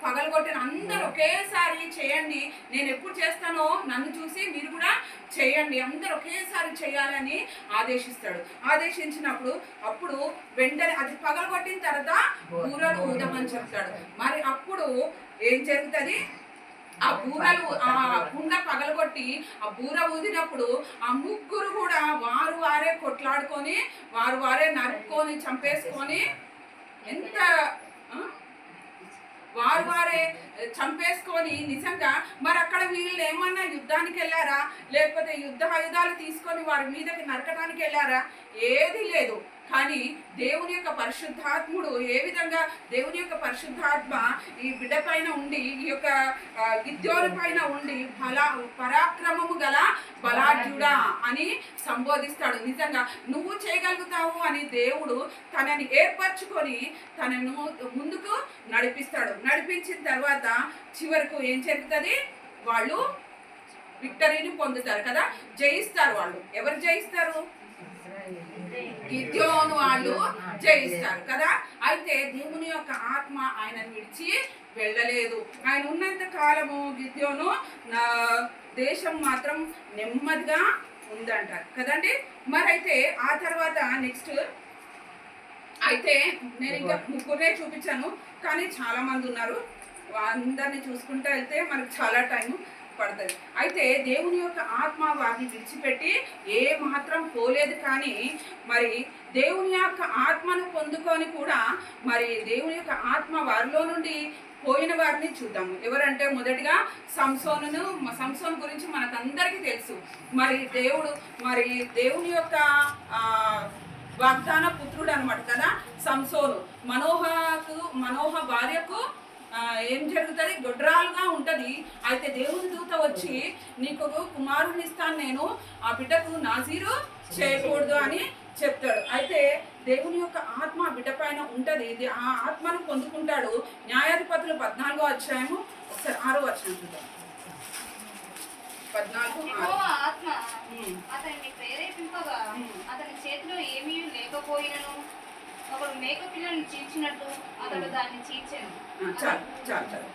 పగలగొట్టిన అందరూ ఒకేసారి చేయండి. నేను ఎప్పుడు చేస్తానో నన్ను చూసి మీరు కూడా చేయండి, అందరూ ఒకేసారి చేయాలని ఆదేశిస్తాడు. ఆదేశించినప్పుడు అప్పుడు వెంటనే అది పగలగొట్టిన తర్వాత బూరలు ఊదమని చెప్తాడు. మరి అప్పుడు ఏం జరుగుతుంది? ఆ కుండ పగలగొట్టి ఆ బూర ఊదినప్పుడు ఆ ముగ్గురు కూడా వారే కొట్లాడుకొని వారే నరుక్కొని చంపేసుకొని ఎంత వారే చంపేసుకొని నిజంగా మరి అక్కడ వీళ్ళు ఏమన్నా యుద్ధానికి వెళ్ళారా? లేకపోతే యుద్ధ ఆయుధాలు తీసుకొని వారి మీదకి నరకడానికి వెళ్ళారా? ఏది లేదు. కానీ దేవుని యొక్క పరిశుద్ధాత్ముడు ఏ విధంగా దేవుని యొక్క పరిశుద్ధాత్మ ఈ బిడ్డ పైన ఉండి ఈ యొక్క గిద్యోను పైన ఉండి పరాక్రమము గల బలాఢ్యుడా అని సంబోధిస్తాడు. నిజంగా నువ్వు చేయగలుగుతావు అని దేవుడు తనని ఏర్పరచుకొని తనను ముందుకు నడిపిస్తాడు. నడిపించిన తర్వాత చివరకు ఏం జరుగుతుంది? వాళ్ళు విక్టరీని పొందుతారు కదా, జయిస్తారు. వాళ్ళు ఎవరు జయిస్తారు? గిద్యోను వాళ్ళు జయిస్తారు కదా. అయితే దేవుని యొక్క ఆత్మ ఆయనను విడిచి వెళ్ళలేదు. ఆయన ఉన్నంత కాలము గిద్యోను దేశం మాత్రం నెమ్మదిగా ఉందంటారు కదండి. మరి అయితే ఆ తర్వాత నెక్స్ట్ అయితే నేను ఇంకా ముగ్గురే చూపించాను, కానీ చాలా మంది ఉన్నారు. అందరినీ చూసుకుంటూ వెళ్తే మనకు చాలా టైం పడుతుంది. అయితే దేవుని యొక్క ఆత్మ వారిని విడిచిపెట్టి ఏ మాత్రం పోలేదు. కానీ మరి దేవుని యొక్క ఆత్మను పొందుకొని కూడా మరి దేవుని యొక్క ఆత్మ వారిలో నుండి పోయిన వారిని చూద్దాము. ఎవరంటే మొదటిగా సంసోను గురించి మనకందరికీ తెలుసు. మరి దేవుని యొక్క వాగ్దాన పుత్రుడు అనమాట కదా సంసోను. మనోహ భార్యకు ఏం జరుగుతుంది? గొడ్రాలుగా ఉంటుంది. అయితే దేవుని దూత వచ్చి నీకు కుమారుని ఇస్తాను, నేను ఆ బిడ్డకు నాజీరు చేయకూడదు అని చెప్తాడు. అయితే దేవుని యొక్క ఆత్మ బిడ్డ పైన ఉంటుంది. ఆ ఆత్మను పొందుకుంటాడు. న్యాయాధిపతులు 14వ అధ్యాయము ఒకసారి 6వ వచనం చూద్దాం. 14 ఆత్మ అతనిని ప్రేరేపింపగా అతని చేతిలో ఏమీ లేకపోయినను ఒకడు మేక పిల్లని చీల్చినట్టు అతడు దాన్ని చీల్చాను. చాలు చాలు చాలు.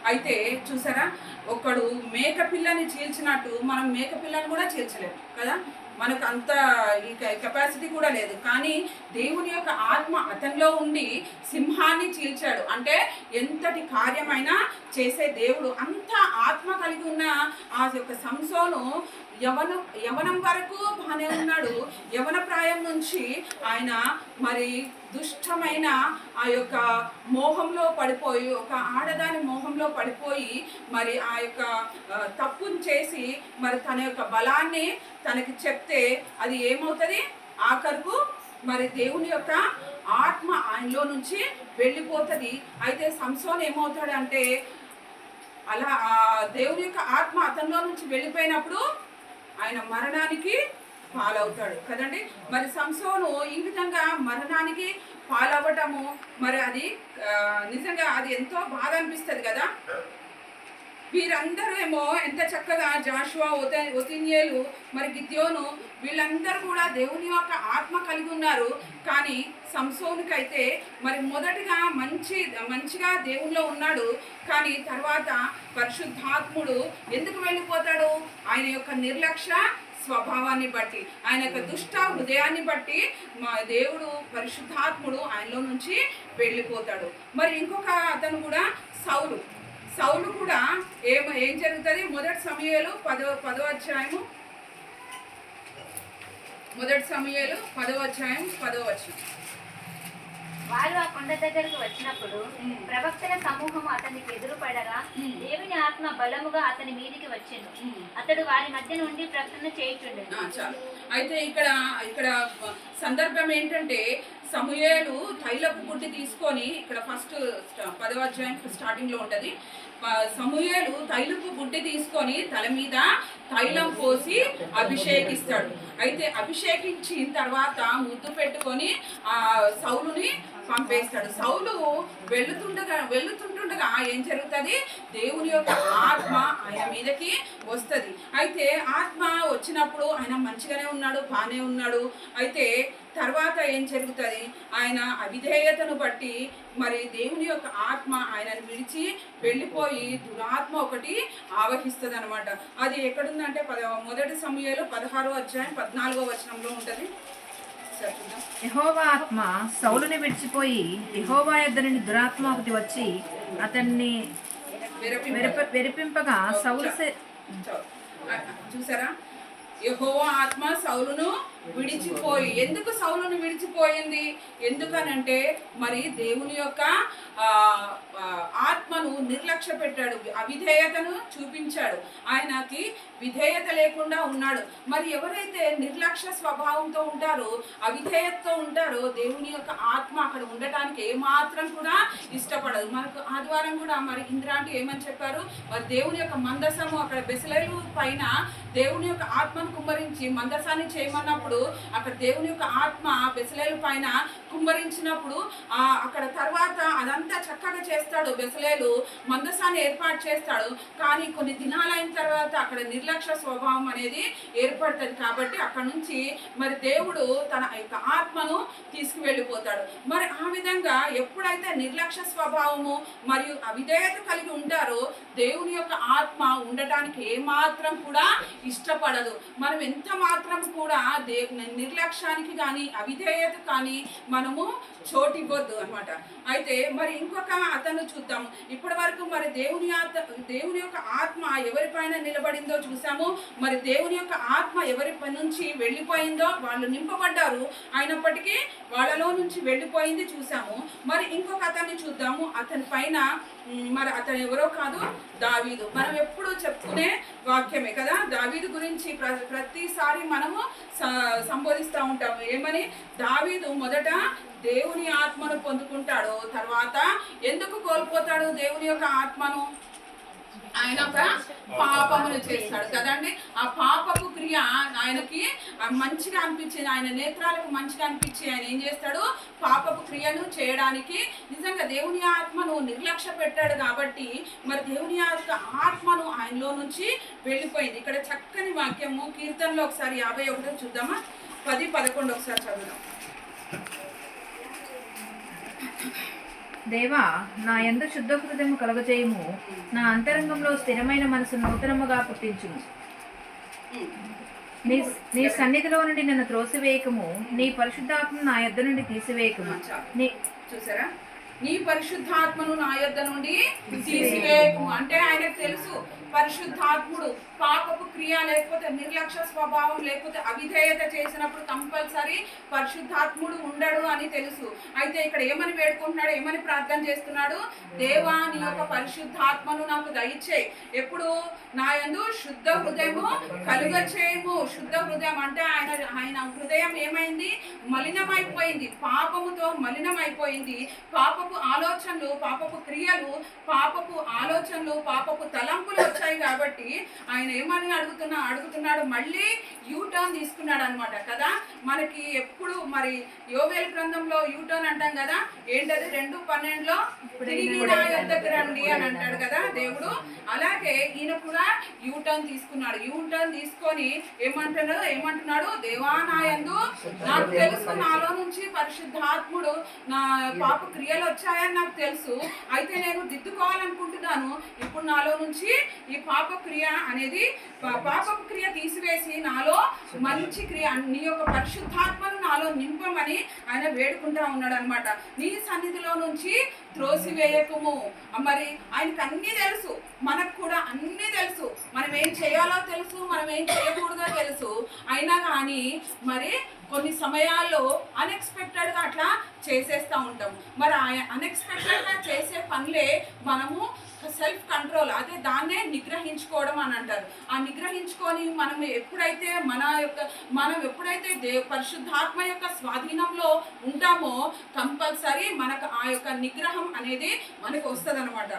అయితే చూసారా, ఒకడు మేక పిల్లని చీల్చినట్టు మనం మేక పిల్లని కూడా చీల్చలేము కదా, మనకు అంత ఈ కెపాసిటీ కూడా లేదు. కానీ దేవుని యొక్క ఆత్మ అతనిలో ఉండి సింహాన్ని చీల్చాడు. అంటే ఎంతటి కార్యమైనా చేసే దేవుడు. అంత ఆత్మ కలిగి ఉన్న ఆ యొక్క సంసోను యవనం వరకు బాగానే ఉన్నాడు. యవన ప్రాయం నుంచి ఆయన మరి దుష్టమైన ఆ యొక్క మోహంలో పడిపోయి, ఒక ఆడదాని మోహంలో పడిపోయి మరి ఆ యొక్క తప్పును చేసి మరి తన యొక్క బలాన్ని తనకి చెప్తే అది ఏమవుతుంది, ఆఖరుకు మరి దేవుని యొక్క ఆత్మ ఆయనలో నుంచి వెళ్ళిపోతుంది. అయితే సంసోన్ ఏమవుతాడంటే అలా దేవుని యొక్క ఆత్మ అతనిలో నుంచి వెళ్ళిపోయినప్పుడు ఆయన మరణానికి పాలవుతాడు కదండి. మరి సంసోను ఈ విధంగా మరణానికి పాలవ్వటము మరి అది నిజంగా అది ఎంతో బాధ అనిపిస్తుంది కదా. వీరందరూ ఏమో ఎంత చక్కగా జాషువా, ఒతిన్యేలు, మరి గిద్యోను వీళ్ళందరూ కూడా దేవుని యొక్క ఆత్మ కలిగి ఉన్నారు. కానీ సంసోనుకైతే మరి మొదటిగా మంచిగా దేవునిలో ఉన్నాడు. కానీ తర్వాత పరిశుద్ధాత్ముడు ఎందుకు వెళ్ళిపోతాడు, ఆయన యొక్క నిర్లక్ష్య స్వభావాన్ని బట్టి, ఆయన యొక్క దుష్ట హృదయాన్ని బట్టి మా దేవుడు పరిశుద్ధాత్ముడు ఆయనలో నుంచి వెళ్ళిపోతాడు. మరి ఇంకొక అతను కూడా సౌలు కూడా ఏం జరుగుతుంది, మొదటి సమూయేలు 10వ అధ్యాయము, మొదటి సమూయేలు 10వ అధ్యాయం 10వ వచనం. వారు ఆ కొండ దగ్గరకు వచ్చినప్పుడు ప్రవక్తల సమూహం అతనికి ఎదురుపడగా దేవుని ఆత్మ బలముగా అతని మీదికి వచ్చిండు. అతడు వారి మధ్య నుండి ప్రకటన చేయుచుండెను. అయితే ఇక్కడ సందర్భం ఏంటంటే సమూయేలు తైలపు బుడ్డి తీసుకొని, ఇక్కడ ఫస్ట్ 10వ అధ్యాయం స్టార్టింగ్ లో ఉంటది, సమూయేలు తైలపు బుడ్డి తీసుకొని తల మీద తైలం పోసి అభిషేకిస్తాడు. అయితే అభిషేకించిన తర్వాత ముద్దు పెట్టుకొని ఆ సౌలుని పంపేస్తాడు. సౌలు వెళుతుండగా ఏం జరుగుతుంది, దేవుని యొక్క ఆత్మ ఆయన మీదకి వస్తుంది. అయితే ఆత్మ వచ్చినప్పుడు ఆయన మంచిగానే ఉన్నాడు, బాగానే ఉన్నాడు. అయితే తర్వాత ఏం జరుగుతుంది, ఆయన అవిధేయతను బట్టి మరి దేవుని యొక్క ఆత్మ ఆయనను విడిచి వెళ్ళిపోయి దురాత్మ ఒకటి ఆవహిస్తుంది అనమాట. అది ఎక్కడుందంటే మొదటి సమూయేలు 16వ అధ్యాయం 14వ వచనంలో ఉంటుంది. యెహోవా ఆత్మ సౌలుని విడిచిపోయి యెహోవా యొద్ద నుండి దురాత్మ ఒకటి వచ్చి అతన్ని వెరిపింపగా సౌలు చూసారా, యెహోవా ఆత్మ సౌలును విడిచిపోయి, ఎందుకు సౌలును విడిచిపోయింది, ఎందుకనంటే మరి దేవుని యొక్క ఆత్మను నిర్లక్ష్య పెట్టాడు, అవిధేయతను చూపించాడు, ఆయనకి విధేయత లేకుండా ఉన్నాడు. మరి ఎవరైతే నిర్లక్ష్య స్వభావంతో ఉంటారో, అవిధేయతతో ఉంటారో, దేవుని యొక్క ఆత్మ అక్కడ ఉండటానికి ఏమాత్రం కూడా ఇష్టపడదు. మనకు ఆదివారం కూడా మరి ఇంద్రాంటి ఏమని చెప్పారు, మరి దేవుని యొక్క మందసము అక్కడ బెసలేలు పైన దేవుని యొక్క ఆత్మను కుమ్మరించి మందసాన్ని చేయమన్నప్పుడు అక్కడ దేవుని యొక్క ఆత్మ బెసలేలు పైన కుమ్మరించినప్పుడు అక్కడ తర్వాత అదంతా చక్కగా చేస్తాడు బెసలేలు, మందసాన్ని ఏర్పాటు చేస్తాడు. కానీ కొన్ని దినాలైన తర్వాత అక్కడ నిర్లక్ష్య స్వభావం అనేది ఏర్పడుతుంది. కాబట్టి అక్కడ నుంచి మరి దేవుడు తన యొక్క ఆత్మను తీసుకువెళ్ళిపోతాడు. మరి ఆ విధంగా ఎప్పుడైతే నిర్లక్ష్య స్వభావము మరియు అవిధేయత కలిగి ఉంటారో దేవుని యొక్క ఆత్మ ఉండటానికి ఏమాత్రం కూడా ఇష్టపడదు. మనం ఎంత మాత్రం కూడా నిర్లక్ష్యానికి కానీ అవిధేయత కానీ మనము చోటివ్వద్దు అనమాట. అయితే మరి ఇంకొక అతను చూద్దాము. ఇప్పటి వరకు మరి దేవుని యొక్క ఆత్మ ఎవరిపైన నిలబడిందో చూసాము. మరి దేవుని యొక్క ఆత్మ ఎవరి నుంచి వెళ్ళిపోయిందో వాళ్ళు నింపబడ్డారు, అయినప్పటికీ వాళ్ళలో నుంచి వెళ్ళిపోయింది చూసాము. మరి ఇంకొక అతన్ని చూద్దాము. అతని పైన మరి అతను ఎవరో కాదు, దావీదు. మనం ఎప్పుడు చెప్పుకునే వాక్యమే కదా, దావీదు గురించి ప్రతిసారి మనము సంబోధిస్తూ ఉంటాము. ఏమని, దావీదు మొదట దేవుని ఆత్మను పొందుకుంటాడు, తర్వాత ఎందుకు కోల్పోతాడు దేవుని యొక్క ఆత్మను, ఆయన ఒక పాపమును చేస్తాడు కదండి. ఆ పాపపు క్రియ ఆయనకి మంచిగా అనిపించింది, ఆయన నేత్రాలకు మంచిగా అనిపించి ఆయన ఏం చేస్తాడు, పాపపు క్రియను చేయడానికి నిజంగా దేవుని ఆత్మను నిర్లక్ష్య పెట్టాడు. కాబట్టి మరి దేవుని యొక్క ఆత్మను ఆయనలో నుంచి వెళ్ళిపోయింది. ఇక్కడ చక్కని వాక్యము కీర్తనలో ఒకసారి 51 చూద్దామా, 10-11 ఒకసారి చదువుదాం. దేవా, నా యందు శుద్ధ హృదయము కలగజేయము, నా అంతరంగంలో స్థిరమైన మనసు నూతనముగా పుట్టించుము. నీ నీ సన్నిధిలో నుండి నన్ను త్రోసివేయకము, నీ పరిశుద్ధాత్మను నా యొద్ద నుండి తీసివేయకము. నీ చూసారా, నీ పరిశుద్ధాత్మను నా యొద్ద నుండి తీసివేయకు అంటే ఆయనకు తెలుసు పరిశుద్ధాత్ముడు పాపపు క్రియ లేకపోతే నిర్లక్ష్య స్వభావం లేకపోతే అవిధేయత చేసినప్పుడు కంపల్సరీ పరిశుద్ధాత్ముడు ఉండడు అని తెలుసు. అయితే ఇక్కడ ఏమని వేడుకుంటున్నాడు, ఏమని ప్రార్థన చేస్తున్నాడు, దేవా నీ యొక్క పరిశుద్ధాత్మను నాకు దయచేయి, ఎప్పుడు నా యందు శుద్ధ హృదయము కలుగచేయము. శుద్ధ హృదయం అంటే ఆయన హృదయం ఏమైంది, మలినమైపోయింది, పాపముతో మలినమైపోయింది. పాపపు ఆలోచనలు, పాపపు క్రియలు, పాపపు ఆలోచనలు, పాపపు తలంపులు వచ్చాయి కాబట్టి ఆయన ఏమని అడుగుతున్నాడు, మళ్ళీ యూటర్న్ తీసుకున్నాడు అనమాట కదా. మనకి ఎప్పుడు మరి యోవేలు గ్రంథంలో యూటర్న్ అంటాం కదా, ఏంటది 2:12 తిరిగి నా యొద్దకు రండి అని అంటాడు కదా దేవుడు. అలాగే ఈయన కూడా యూటర్న్ తీసుకున్నాడు. యూటర్న్ తీసుకొని ఏమంటున్నాడు, దేవా నా యందు నాకు తెలుసు, నాలో నుంచి పరిశుద్ధాత్ముడు నా పాప క్రియలు వచ్చాయని నాకు తెలుసు, అయితే నేను దిద్దుకోవాలనుకుంటున్నాను. ఇప్పుడు నాలో నుంచి ఈ పాప క్రియ అనేది పాపపు క్రియ తీసివేసి నాలో మంచి క్రియ, నీ యొక్క పరిశుద్ధాత్మను నాలో నింపమని ఆయన వేడుకుంటా ఉన్నాడు అనమాట. నీ సన్నిధిలో నుంచి త్రోసివేయకము. మరి ఆయనకు అన్నీ తెలుసు, మనకు కూడా అన్నీ తెలుసు, మనం ఏం చేయాలో తెలుసు, మనం ఏం చేయకూడదో తెలుసు. అయినా కానీ మరి కొన్ని సమయాల్లో అన్ఎక్స్పెక్టెడ్గా అట్లా చేసేస్తూ ఉంటాం. మరి అన్ఎక్స్పెక్టెడ్గా చేసే పనులే మనము సెల్ఫ్ కంట్రోల్, అదే దాన్నే నిగ్రహించుకోవడం అని అంటారు. ఆ నిగ్రహించుకొని మనం ఎప్పుడైతే పరిశుద్ధాత్మ యొక్క స్వాధీనంలో ఉంటామో కంపల్సరీ మనకు ఆ యొక్క నిగ్రహం అనేది మనకు వస్తుంది అనమాట.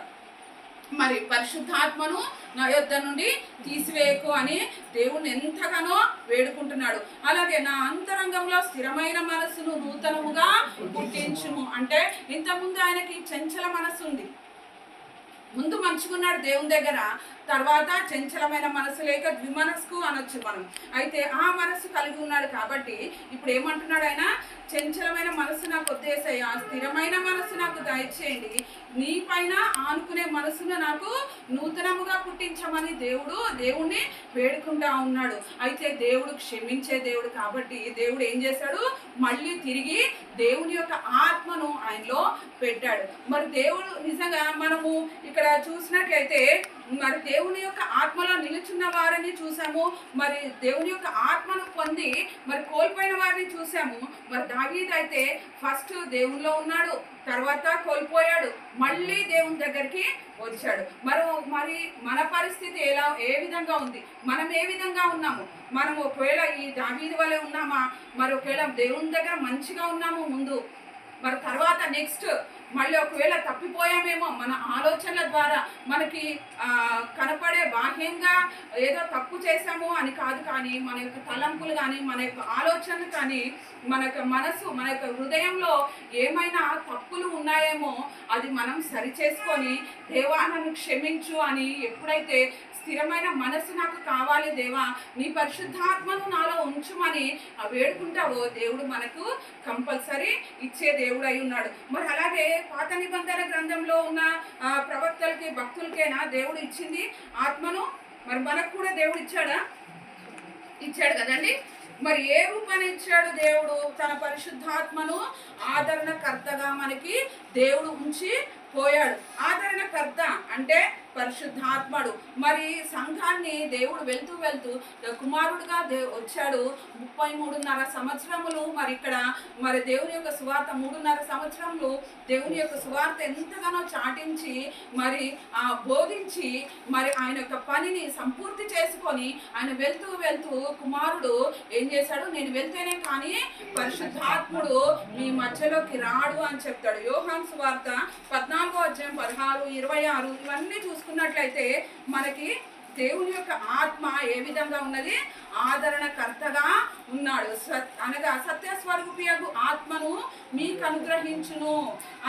మరి పరిశుద్ధాత్మను నా యొద్ద నుండి తీసివేయకు అని దేవుణ్ణి ఎంతగానో వేడుకుంటున్నాడు. అలాగే నా అంతరంగంలో స్థిరమైన మనస్సును నూతనముగా పుట్టించుము అంటే ఇంతకుముందు ఆయనకి చంచల మనస్సు ఉంది, ముందు మంచుకున్నాడు దేవుని దగ్గర, తర్వాత చంచలమైన మనసు లేక ద్విమనస్కు అనొచ్చు మనం. అయితే ఆ మనస్సు కలిగి ఉన్నాడు కాబట్టి ఇప్పుడు ఏమంటున్నాడు ఆయన, చంచలమైన మనసు నాకు వద్దేసయ్యా, స్థిరమైన మనసు నాకు దయచేయండి, నీ పైన ఆనుకునే మనసును నాకు నూతనముగా పుట్టించమని దేవుణ్ణి వేడుకుంటా ఉన్నాడు. అయితే దేవుడు క్షమించే దేవుడు కాబట్టి దేవుడు ఏం చేశాడు, మళ్ళీ తిరిగి దేవుని యొక్క ఆత్మను ఆయనలో పెట్టాడు. మరి దేవుడు నిజంగా మనము ఇక్కడ చూసినట్లయితే మరి దేవుని యొక్క ఆత్మలో నిలుచున్న వారిని చూసాము, మరి దేవుని యొక్క ఆత్మను పొంది మరి కోల్పోయిన వారిని చూసాము. మరి దావీదు అయితే ఫస్ట్ దేవునిలో ఉన్నాడు, తర్వాత కోల్పోయాడు, మళ్ళీ దేవుని దగ్గరికి వచ్చాడు. మరి మన పరిస్థితి ఏ విధంగా ఉంది, మనం ఏ విధంగా ఉన్నాము, మనం ఒకవేళ ఈ దావీదు వలె ఉన్నామా, మరి ఒకవేళ దేవుని దగ్గర మంచిగా ఉన్నాము ముందు, మరి తర్వాత నెక్స్ట్ మళ్ళీ ఒకవేళ తప్పిపోయామేమో మన ఆలోచనల ద్వారా, మనకి కనపడే బాహ్యంగా ఏదో తప్పు చేశాము అని కాదు, కానీ మన యొక్క తలంపులు కానీ మన యొక్క ఆలోచనలు కానీ మన యొక్క మనసు మన యొక్క హృదయంలో ఏమైనా తప్పులు ఉన్నాయేమో అది మనం సరిచేసుకొని దేవా నన్ను క్షమించు అని ఎప్పుడైతే స్థిరమైన మనసు నాకు కావాలి దేవా, నీ పరిశుద్ధాత్మను నాలో ఉంచుమని వేడుకుంటావో దేవుడు మనకు కంపల్సరీ ఇచ్చే దేవుడు అయి ఉన్నాడు. మరి అలాగే పాత నిబంధన గ్రంథంలో ఉన్న ప్రవక్తలకి భక్తులకేనా దేవుడు ఇచ్చింది ఆత్మను, మరి మనకు కూడా దేవుడు ఇచ్చాడు కదండి. మరి ఏ రూపాన్ని ఇచ్చాడు దేవుడు, తన పరిశుద్ధాత్మను ఆదరణకర్తగా మనకి దేవుడు ఉంచి పోయాడు. ఆదరణకర్త అంటే పరిశుద్ధాత్ముడు. మరి సంఘాన్ని దేవుడు వెళ్తూ కుమారుడుగా వచ్చాడు. 33.5 సంవత్సరములు మరి ఇక్కడ మరి దేవుని యొక్క సువార్త 3.5 సంవత్సరములు దేవుని యొక్క సువార్త ఎంతగానో చాటించి మరి బోధించి మరి ఆయన యొక్క పనిని సంపూర్తి చేసుకొని ఆయన వెళ్తూ కుమారుడు ఏం చేశాడు, నేను వెళ్తేనే కానీ పరిశుద్ధాత్ముడు మీ మధ్యలోకి రాడు అని చెప్తాడు. యోహాను సువార్త 14వ అధ్యాయం 16, 26 ఇవన్నీ చూసుకున్నట్లయితే మనకి దేవుని యొక్క ఆత్మ ఏ విధంగా ఉన్నది, ఆదరణకర్తగా ఉన్నాడు. అనగా సత్యస్వరూపియగు ఆత్మను మీకు అనుగ్రహించును.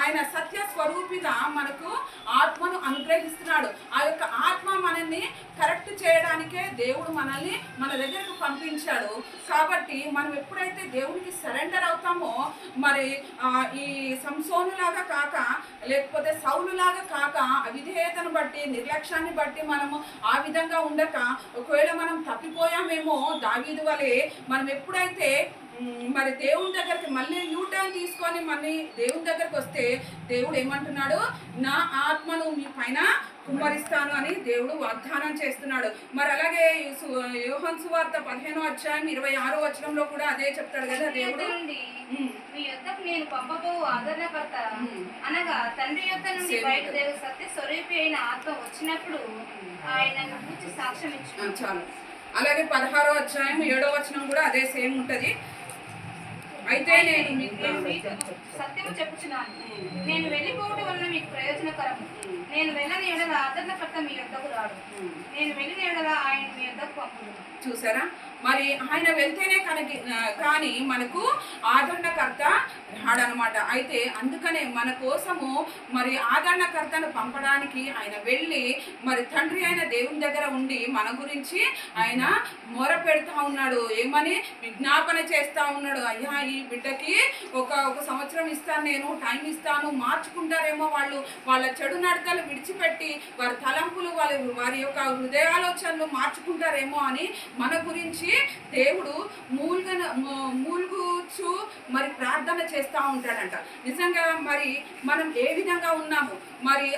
ఆయన సత్యస్వరూపిగా మనకు ఆత్మను అనుగ్రహిస్తున్నాడు. ఆ యొక్క ఆత్మ మనల్ని కరెక్ట్ చేయడానికే దేవుడు మనల్ని మన దగ్గరకు పంపించాడు. కాబట్టి మనం ఎప్పుడైతే దేవునికి సరెండర్ అవుతామో మరి ఈ సంసోను లాగా కాక, లేకపోతే సౌలు లాగా కాక, అవిధేయతను బట్టి, నిర్లక్ష్యాన్ని బట్టి మనము ఆ విధంగా ఉండక, ఒకవేళ మనం తప్పిపోయామేమో దావీదు వలె మనం ఎప్పుడైతే మరి దేవుని దగ్గరికి మళ్ళీ యూటర్న్ తీసుకొని మళ్ళీ దేవుని దగ్గరికి వస్తే దేవుడు ఏమంటున్నాడు, నా ఆత్మను మీ పైన కుమ్మరిస్తాను అని దేవుడు వాగ్దానం చేస్తున్నాడు. మరి అలాగే యోహాను సువార్త 15వ అధ్యాయం 26వ వచనంలో కూడా అదే చెప్తాడు కదా దేవుడు, మీ యొద్దకు నేను పంపబో ఆదరణకర్త అనగా తండ్రి యొద్ద నుండి బయట సత్య స్వరూపి అయిన ఆత్మ వచ్చినప్పుడు ఆయన గురించి సాక్ష్యం ఇచ్చాను. చాలు. అలాగే 16వ అధ్యాయం 7వ వచనం కూడా అదే సేమ్ ఉంటది. అయితే నేను మీకు సత్యము చెప్పుచున్నాను, నేను వెళ్ళిపోవడం వలన మీకు ప్రయోజనకరం. నేను వెళ్ళని ఎడల ఆదరణకర్త మీ యొద్దకు రాడు, నేను వెళ్ళిన ఎడల ఆయన మీ యొద్దకు పంపును. చూసారా, మరి ఆయన వెళ్తేనే కానీ మనకు ఆదరణకర్త రాడనమాట. అయితే అందుకనే మన కోసము మరి ఆదరణకర్తను పంపడానికి ఆయన వెళ్ళి మరి తండ్రి అయిన దేవుని దగ్గర ఉండి మన గురించి ఆయన మొర పెడతా ఉన్నాడు. ఏమని విజ్ఞాపన చేస్తా ఉన్నాడు, అయ్యా ఈ బిడ్డకి ఒక సంవత్సరం ఇస్తాను, నేను టైం ఇస్తాను, మార్చుకుంటారేమో వాళ్ళు, వాళ్ళ చెడు నడతలు విడిచిపెట్టి వారి తలంపులు వారి యొక్క హృదయాలోచనలు మార్చుకుంటారేమో అని మన గురించి దేవుడు మూల్గుచు మరి ప్రార్థన చేస్తూ ఉంటాడంట. నిజంగా మరి మనం ఏ విధంగా ఉన్నాము, మరి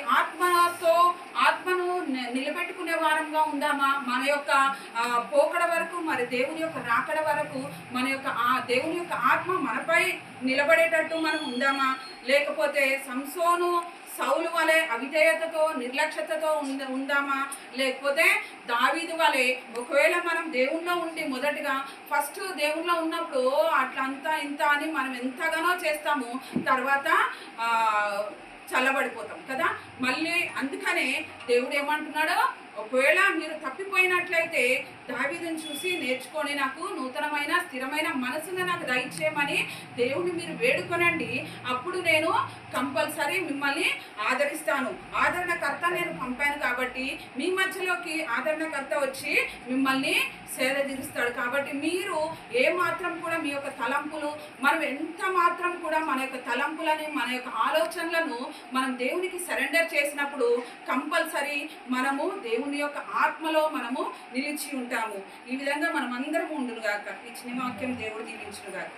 ఆత్మను నిలబెట్టుకునే వారంగా ఉందామా? మన యొక్క పోకడ వరకు, మరి దేవుని యొక్క రాకడ వరకు మన యొక్క దేవుని యొక్క ఆత్మ మనపై నిలబడేటట్టు మనం ఉందామా? లేకపోతే సంసోను సౌలు వలె అవిధేయతతో, నిర్లక్ష్యతతో ఉందామా? లేకపోతే దావీదు వలె ఒకవేళ మనం దేవుల్లో ఉండి మొదటిగా ఫస్ట్ దేవుల్లో ఉన్నప్పుడు అట్లా అంతా ఇంత అని మనం ఎంతగానో చేస్తాము, తర్వాత చల్లబడిపోతాం కదా. మళ్ళీ అందుకనే దేవుడు ఏమంటున్నాడో, ఒకవేళ మీరు తప్పిపోయినట్లయితే దావీదుని చూసి నేర్చుకొని నాకు నూతనమైన స్థిరమైన మనసును నాకు దయచేయమని దేవుని మీరు వేడుకొనండి. అప్పుడు నేను కంపల్సరీ మిమ్మల్ని ఆదరిస్తాను. ఆదరణకర్త నేను పంపాను కాబట్టి మీ మధ్యలోకి ఆదరణకర్త వచ్చి మిమ్మల్ని సేద తీరుస్తాడు. కాబట్టి మీరు ఏ మాత్రం కూడా మీ యొక్క తలంపులు, మనం ఎంత మాత్రం కూడా మన యొక్క తలంపులని, మన యొక్క ఆలోచనలను మనం దేవునికి సరెండర్ చేసినప్పుడు కంపల్సరీ మనము దేవుని యొక్క ఆత్మలో మనము నిలిచి ఉంటాము. ఈ విధంగా మనం అందరం ఉండును గాక. ఈ చిన్న వాక్యం దేవుడు దీవించును గాక.